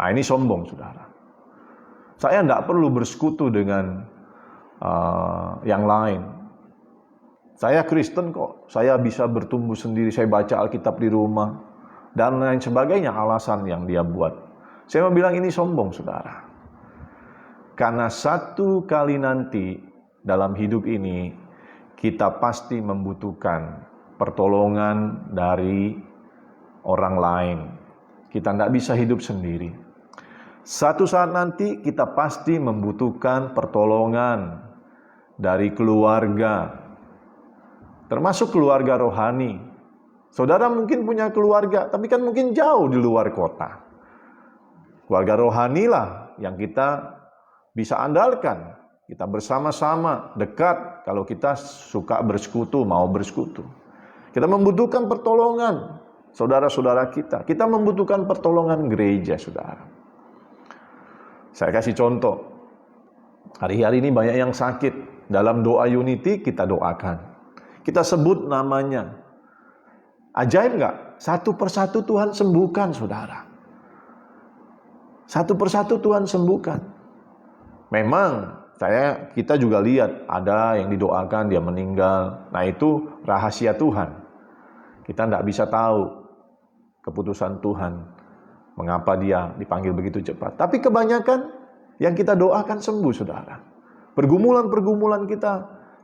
Nah, ini sombong saudara. Saya nggak perlu bersekutu dengan yang lain. Saya Kristen kok, saya bisa bertumbuh sendiri, saya baca Alkitab di rumah, dan lain sebagainya, alasan yang dia buat. Saya mau bilang ini sombong saudara. Karena satu kali nanti dalam hidup ini, kita pasti membutuhkan pertolongan dari orang lain. Kita tidak bisa hidup sendiri. Satu saat nanti kita pasti membutuhkan pertolongan dari keluarga, termasuk keluarga rohani. Saudara mungkin punya keluarga, tapi kan mungkin jauh di luar kota. Keluarga rohani lah yang kita bisa andalkan. Kita bersama-sama dekat kalau kita suka bersekutu, mau bersekutu. Kita membutuhkan pertolongan saudara-saudara kita. Kita membutuhkan pertolongan gereja, saudara. Saya kasih contoh. Hari-hari ini banyak yang sakit. Dalam doa Unity kita doakan. Kita sebut namanya. Ajaib nggak? Satu persatu Tuhan sembuhkan, saudara. Satu persatu Tuhan sembuhkan. Memang kita juga lihat ada yang didoakan dia meninggal. Nah, itu rahasia Tuhan. Kita tidak bisa tahu keputusan Tuhan. Mengapa dia dipanggil begitu cepat. Tapi kebanyakan yang kita doakan sembuh, saudara. Pergumulan-pergumulan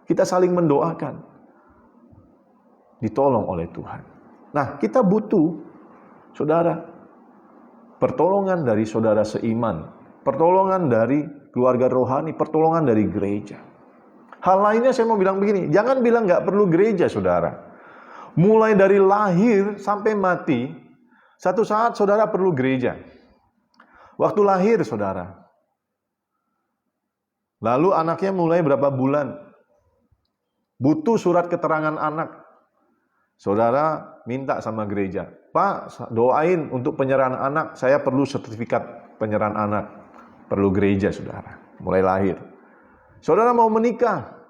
kita saling mendoakan. Ditolong oleh Tuhan. Nah, kita butuh, saudara, pertolongan dari saudara seiman. Pertolongan dari keluarga rohani, pertolongan dari gereja. Hal lainnya saya mau bilang begini, jangan bilang nggak perlu gereja, saudara. Mulai dari lahir sampai mati, satu saat saudara perlu gereja. Waktu lahir saudara. Lalu anaknya mulai berapa bulan. Butuh surat keterangan anak. Saudara minta sama gereja. Pak, doain untuk penyerahan anak. Saya perlu sertifikat penyerahan anak. Perlu gereja saudara. Mulai lahir. Saudara mau menikah.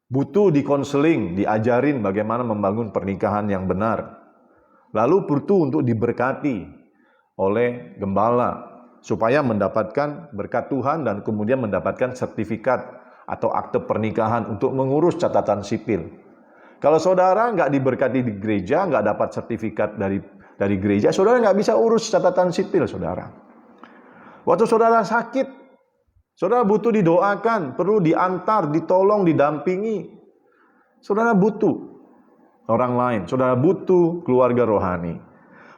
Butuh dikonseling, diajarin bagaimana membangun pernikahan yang benar. Lalu butuh untuk diberkati oleh gembala supaya mendapatkan berkat Tuhan dan kemudian mendapatkan sertifikat atau akte pernikahan untuk mengurus catatan sipil. Kalau saudara nggak diberkati di gereja, nggak dapat sertifikat dari gereja, saudara nggak bisa urus catatan sipil, saudara. Waktu saudara sakit, saudara butuh didoakan, perlu diantar, ditolong, didampingi. Saudara butuh orang lain, saudara butuh keluarga rohani.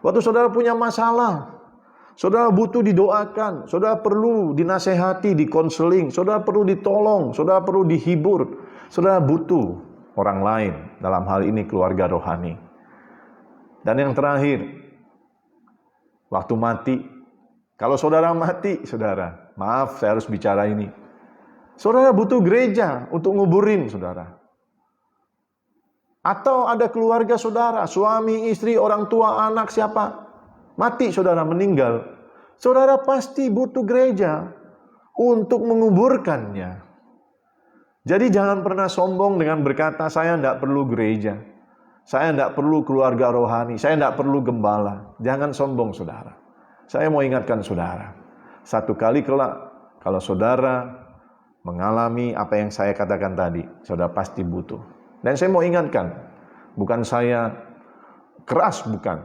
Waktu saudara punya masalah, saudara butuh didoakan, saudara perlu dinasehati, dikonseling, saudara perlu ditolong, saudara perlu dihibur, saudara butuh orang lain, dalam hal ini keluarga rohani. Dan yang terakhir, waktu mati, kalau saudara mati, saudara, maaf saya harus bicara ini, saudara butuh gereja untuk nguburin saudara. Atau ada keluarga saudara, suami, istri, orang tua, anak, siapa? Mati saudara, meninggal. Saudara pasti butuh gereja untuk menguburkannya. Jadi jangan pernah sombong dengan berkata, saya tidak perlu gereja. Saya tidak perlu keluarga rohani. Saya tidak perlu gembala. Jangan sombong saudara. Saya mau ingatkan saudara. Satu kali kelak, kalau saudara mengalami apa yang saya katakan tadi, saudara pasti butuh. Dan saya mau ingatkan, bukan saya keras, bukan.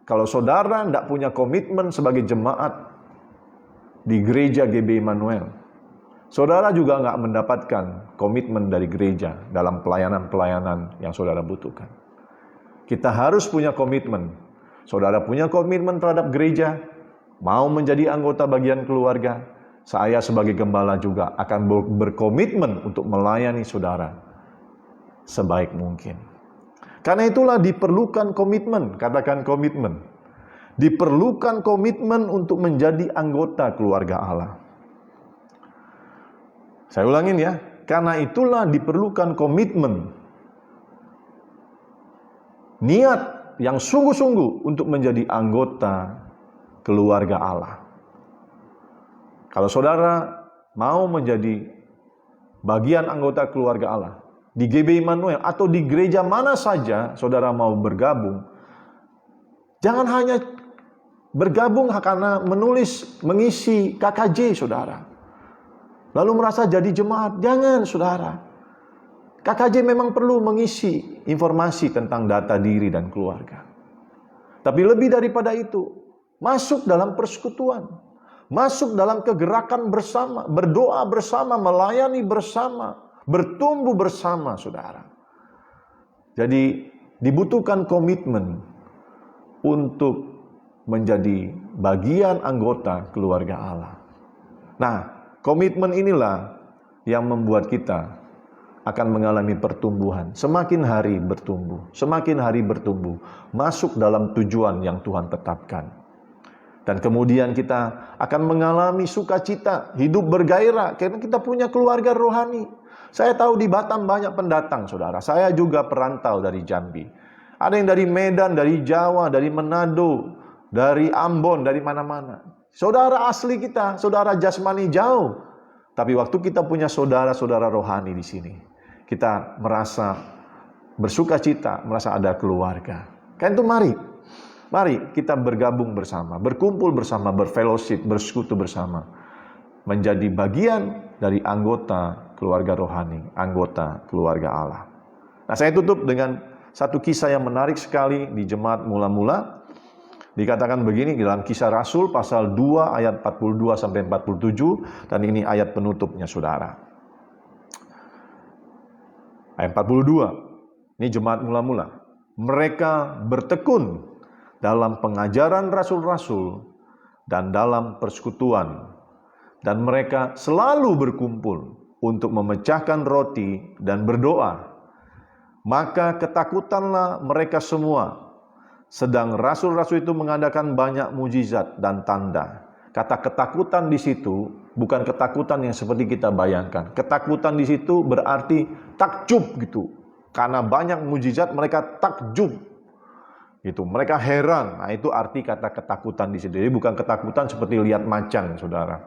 Kalau saudara tidak punya komitmen sebagai jemaat di gereja GB Immanuel, saudara juga nggak mendapatkan komitmen dari gereja dalam pelayanan-pelayanan yang saudara butuhkan. Kita harus punya komitmen. Saudara punya komitmen terhadap gereja, mau menjadi anggota bagian keluarga, saya sebagai gembala juga akan berkomitmen untuk melayani saudara sebaik mungkin. Karena itulah diperlukan komitmen, katakan komitmen. Diperlukan komitmen untuk menjadi anggota keluarga Allah. Saya ulangin ya, karena itulah diperlukan komitmen. Niat yang sungguh-sungguh untuk menjadi anggota keluarga Allah. Kalau saudara mau menjadi bagian anggota keluarga Allah, di GB Immanuel atau di gereja mana saja saudara mau bergabung, jangan hanya bergabung karena mengisi KKJ saudara, lalu merasa jadi jemaat. Jangan saudara. KKJ memang perlu mengisi informasi tentang data diri dan keluarga. Tapi lebih daripada itu, masuk dalam persekutuan, masuk dalam kegerakan bersama, berdoa bersama, melayani bersama, bertumbuh bersama, saudara. Jadi dibutuhkan komitmen untuk menjadi bagian anggota keluarga Allah. Nah, komitmen inilah yang membuat kita akan mengalami pertumbuhan. Semakin hari bertumbuh, masuk dalam tujuan yang Tuhan tetapkan. Dan kemudian kita akan mengalami sukacita, hidup bergairah, karena kita punya keluarga rohani. Saya tahu di Batam banyak pendatang, saudara. Saya juga perantau dari Jambi. Ada yang dari Medan, dari Jawa, dari Manado, dari Ambon, dari mana-mana. Saudara asli kita, saudara jasmani jauh. Tapi waktu kita punya saudara-saudara rohani di sini, kita merasa bersukacita, merasa ada keluarga. Kan itu mari kita bergabung bersama, berkumpul bersama, berfellowship, bersekutu bersama, menjadi bagian dari anggota keluarga rohani, anggota keluarga Allah. Nah, saya tutup dengan satu kisah yang menarik sekali di jemaat mula-mula. Dikatakan begini di dalam Kisah Rasul pasal 2 ayat 42 sampai 47, dan ini ayat penutupnya saudara. Ayat 42, ini jemaat mula-mula. Mereka bertekun dalam pengajaran rasul-rasul dan dalam persekutuan, dan mereka selalu berkumpul untuk memecahkan roti dan berdoa. Maka ketakutanlah mereka semua, sedang rasul-rasul itu mengadakan banyak mujizat dan tanda. Kata ketakutan di situ bukan ketakutan yang seperti kita bayangkan. Ketakutan di situ berarti takjub gitu. Karena banyak mujizat mereka takjub. Gitu. Mereka heran. Nah, itu arti kata ketakutan di situ. Jadi bukan ketakutan seperti lihat macan, saudara.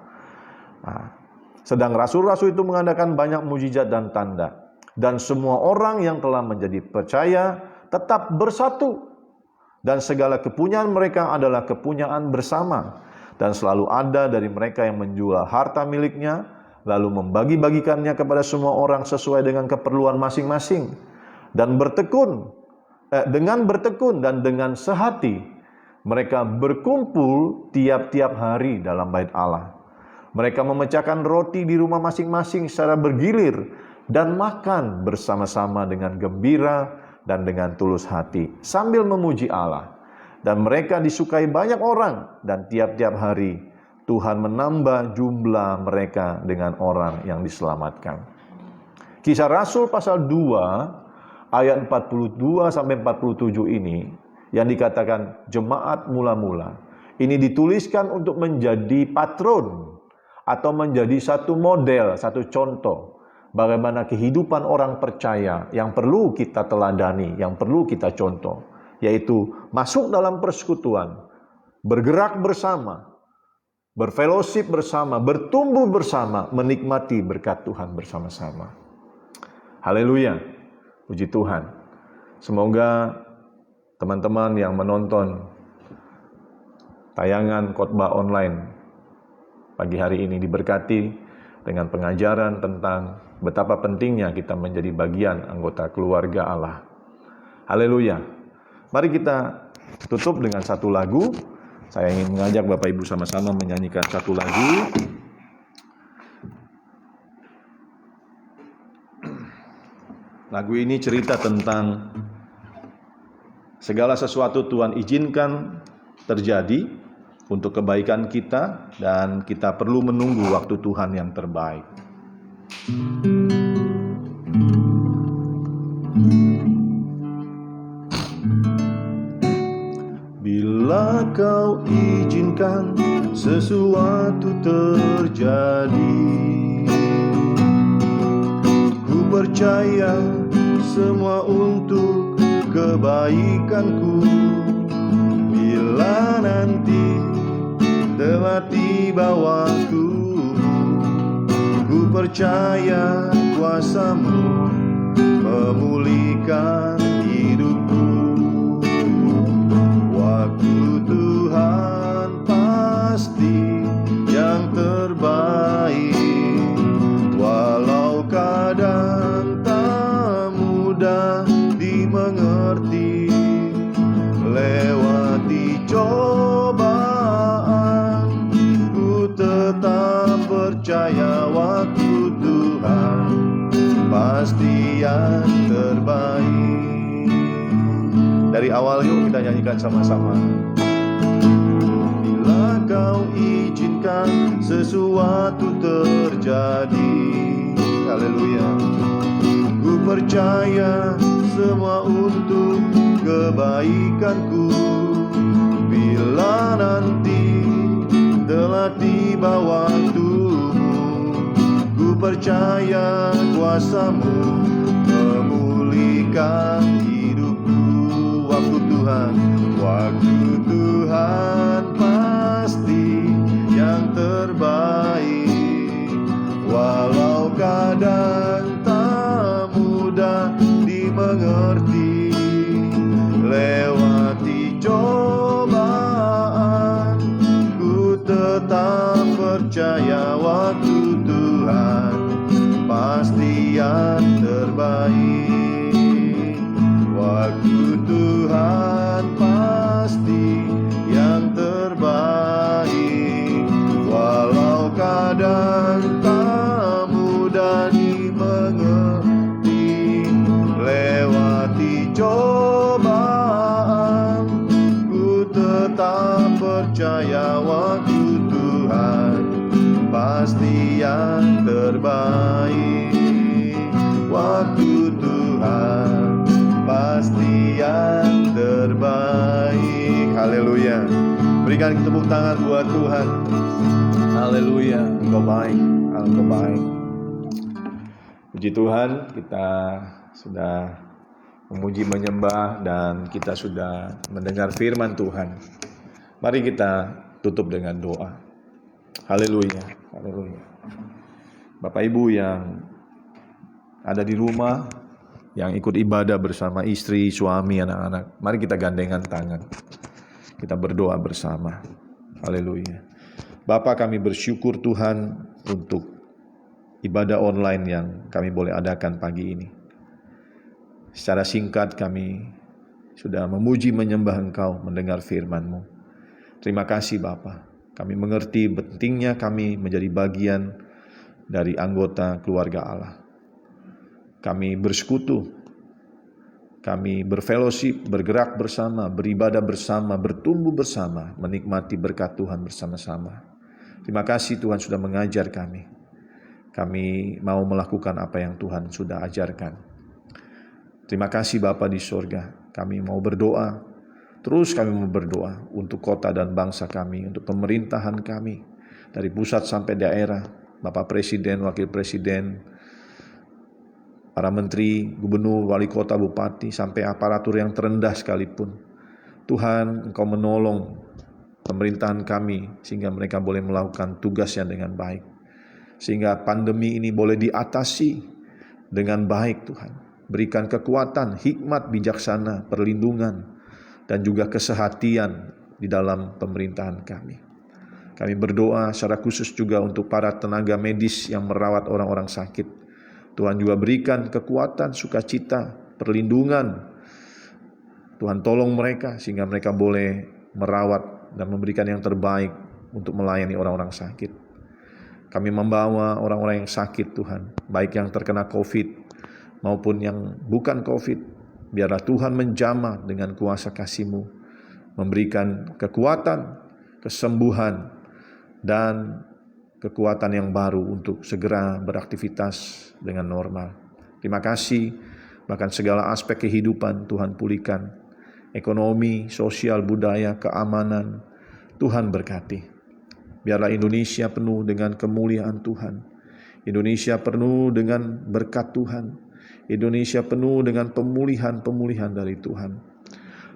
Nah, sedang rasul-rasul itu mengadakan banyak mujizat dan tanda. Dan semua orang yang telah menjadi percaya tetap bersatu. Dan segala kepunyaan mereka adalah kepunyaan bersama. Dan selalu ada dari mereka yang menjual harta miliknya, lalu membagi-bagikannya kepada semua orang sesuai dengan keperluan masing-masing. Dan dengan bertekun dan dengan sehati, mereka berkumpul tiap-tiap hari dalam bait Allah. Mereka memecahkan roti di rumah masing-masing secara bergilir, dan makan bersama-sama dengan gembira dan dengan tulus hati, sambil memuji Allah. Dan mereka disukai banyak orang, dan tiap-tiap hari Tuhan menambah jumlah mereka dengan orang yang diselamatkan. Kisah Rasul pasal 2 ayat 42 sampai 47 ini yang dikatakan jemaat mula-mula, ini dituliskan untuk menjadi patron atau menjadi satu model, satu contoh bagaimana kehidupan orang percaya yang perlu kita teladani, yang perlu kita contoh, yaitu masuk dalam persekutuan, bergerak bersama, berfellowship bersama, bertumbuh bersama, menikmati berkat Tuhan bersama-sama. Haleluya, puji Tuhan. Semoga teman-teman yang menonton tayangan khotbah online pagi hari ini diberkati dengan pengajaran tentang betapa pentingnya kita menjadi bagian anggota keluarga Allah. Haleluya. Mari kita tutup dengan satu lagu. Saya ingin mengajak Bapak Ibu sama-sama menyanyikan satu lagu. Lagu ini cerita tentang segala sesuatu Tuhan izinkan terjadi untuk kebaikan kita, dan kita perlu menunggu waktu Tuhan yang terbaik. Kau izinkan sesuatu terjadi. Ku percaya semua untuk kebaikanku. Bila nanti telah tiba waktu, ku percaya kuasa-Mu memulihkan hidupku. Waktu Tuhan pasti yang terbaik, walau kadang tak mudah dimengerti. Lewati cobaan, ku tetap percaya waktu Tuhan pasti yang terbaik. Dari awal yuk kita nyanyikan sama-sama. Bila Kau izinkan sesuatu terjadi, haleluya. Ku percaya semua untuk kebaikanku. Bila nanti telah tiba waktumu, ku percaya kuasa-Mu memulihkan hidupku. Waktu Tuhan pasti yang terbaik, walau kadang tak mudah dimengerti. Lewati cobaan, ku tetap percaya waktu Tuhan pasti yang terbaik. Waktu Tuhan pasti yang terbaik, walau kadang tak mudah dimengerti. Lewati cobaan, ku tetap percaya waktu Tuhan pasti yang terbaik. Waktu Tuhan pasti yang terbaik. Haleluya. Berikan tepuk tangan buat Tuhan. Haleluya. Engkau baik, Engkau baik. Puji Tuhan, kita sudah memuji menyembah dan kita sudah mendengar firman Tuhan. Mari kita tutup dengan doa. Haleluya. Haleluya. Bapak Ibu yang ada di rumah, yang ikut ibadah bersama istri, suami, anak-anak, mari kita gandengan tangan. Kita berdoa bersama. Haleluya. Bapa, kami bersyukur Tuhan untuk ibadah online yang kami boleh adakan pagi ini. Secara singkat kami sudah memuji menyembah Engkau, mendengar firman-Mu. Terima kasih Bapa. Kami mengerti pentingnya kami menjadi bagian dari anggota keluarga Allah. Kami bersekutu, kami berfellowship, bergerak bersama, beribadah bersama, bertumbuh bersama, menikmati berkat Tuhan bersama-sama. Terima kasih Tuhan sudah mengajar kami. Kami mau melakukan apa yang Tuhan sudah ajarkan. Terima kasih Bapa di surga. Kami mau berdoa, terus kami mau berdoa untuk kota dan bangsa kami, untuk pemerintahan kami, dari pusat sampai daerah, Bapak Presiden, Wakil Presiden, para menteri, gubernur, wali kota, bupati, sampai aparatur yang terendah sekalipun. Tuhan, Engkau menolong pemerintahan kami sehingga mereka boleh melakukan tugasnya dengan baik. Sehingga pandemi ini boleh diatasi dengan baik Tuhan. Berikan kekuatan, hikmat, bijaksana, perlindungan, dan juga kesehatian di dalam pemerintahan kami. Kami berdoa secara khusus juga untuk para tenaga medis yang merawat orang-orang sakit. Tuhan juga berikan kekuatan, sukacita, perlindungan. Tuhan tolong mereka sehingga mereka boleh merawat dan memberikan yang terbaik untuk melayani orang-orang sakit. Kami membawa orang-orang yang sakit Tuhan, baik yang terkena COVID maupun yang bukan COVID. Biarlah Tuhan menjamah dengan kuasa kasih-Mu, memberikan kekuatan, kesembuhan, dan kekuatan yang baru untuk segera beraktivitas dengan normal. Terima kasih, bahkan segala aspek kehidupan Tuhan pulihkan. Ekonomi, sosial, budaya, keamanan, Tuhan berkati. Biarlah Indonesia penuh dengan kemuliaan Tuhan. Indonesia penuh dengan berkat Tuhan. Indonesia penuh dengan pemulihan-pemulihan dari Tuhan.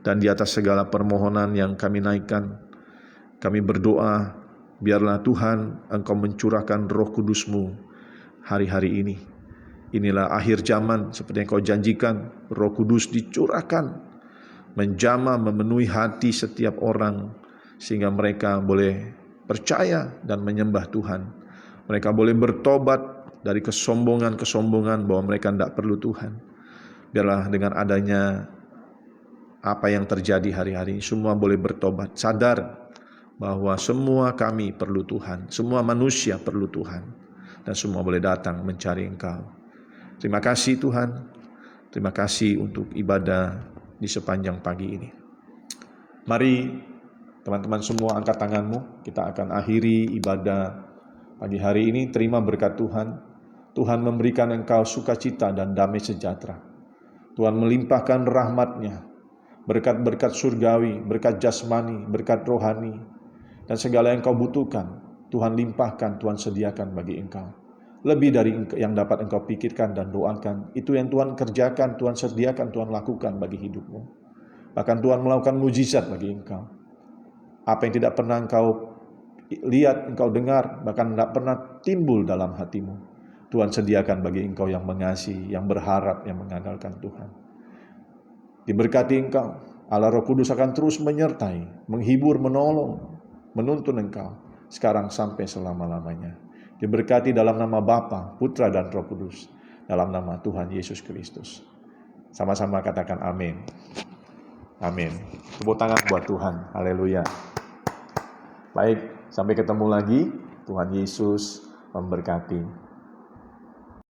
Dan di atas segala permohonan yang kami naikkan, kami berdoa, biarlah Tuhan Engkau mencurahkan Roh Kudus-Mu hari-hari ini. Inilah akhir zaman, seperti yang Kau janjikan, Roh Kudus dicurahkan, menjamah, memenuhi hati setiap orang, sehingga mereka boleh percaya dan menyembah Tuhan. Mereka boleh bertobat dari kesombongan-kesombongan bahwa mereka tidak perlu Tuhan. Biarlah dengan adanya apa yang terjadi hari-hari, semua boleh bertobat, sadar bahwa semua kami perlu Tuhan, semua manusia perlu Tuhan, dan semua boleh datang mencari Engkau. Terima kasih Tuhan, terima kasih untuk ibadah di sepanjang pagi ini. Mari teman-teman semua angkat tanganmu, kita akan akhiri ibadah pagi hari ini. Terima berkat Tuhan. Tuhan memberikan engkau sukacita dan damai sejahtera. Tuhan melimpahkan rahmat-Nya, berkat-berkat surgawi, berkat jasmani, berkat rohani, dan segala yang kau butuhkan, Tuhan limpahkan, Tuhan sediakan bagi engkau. Lebih dari yang dapat engkau pikirkan dan doakan, itu yang Tuhan kerjakan, Tuhan sediakan, Tuhan lakukan bagi hidupmu. Bahkan Tuhan melakukan mujizat bagi engkau. Apa yang tidak pernah engkau lihat, engkau dengar, bahkan tidak pernah timbul dalam hatimu, Tuhan sediakan bagi engkau yang mengasihi, yang berharap, yang mengandalkan Tuhan. Diberkati engkau, Allah Roh Kudus akan terus menyertai, menghibur, menolong, menuntun engkau, sekarang sampai selama-lamanya. Diberkati dalam nama Bapa, Putra, dan Roh Kudus, dalam nama Tuhan Yesus Kristus. Sama-sama katakan amin. Amin. Tepuk tangan buat Tuhan. Haleluya. Baik, sampai ketemu lagi. Tuhan Yesus memberkati.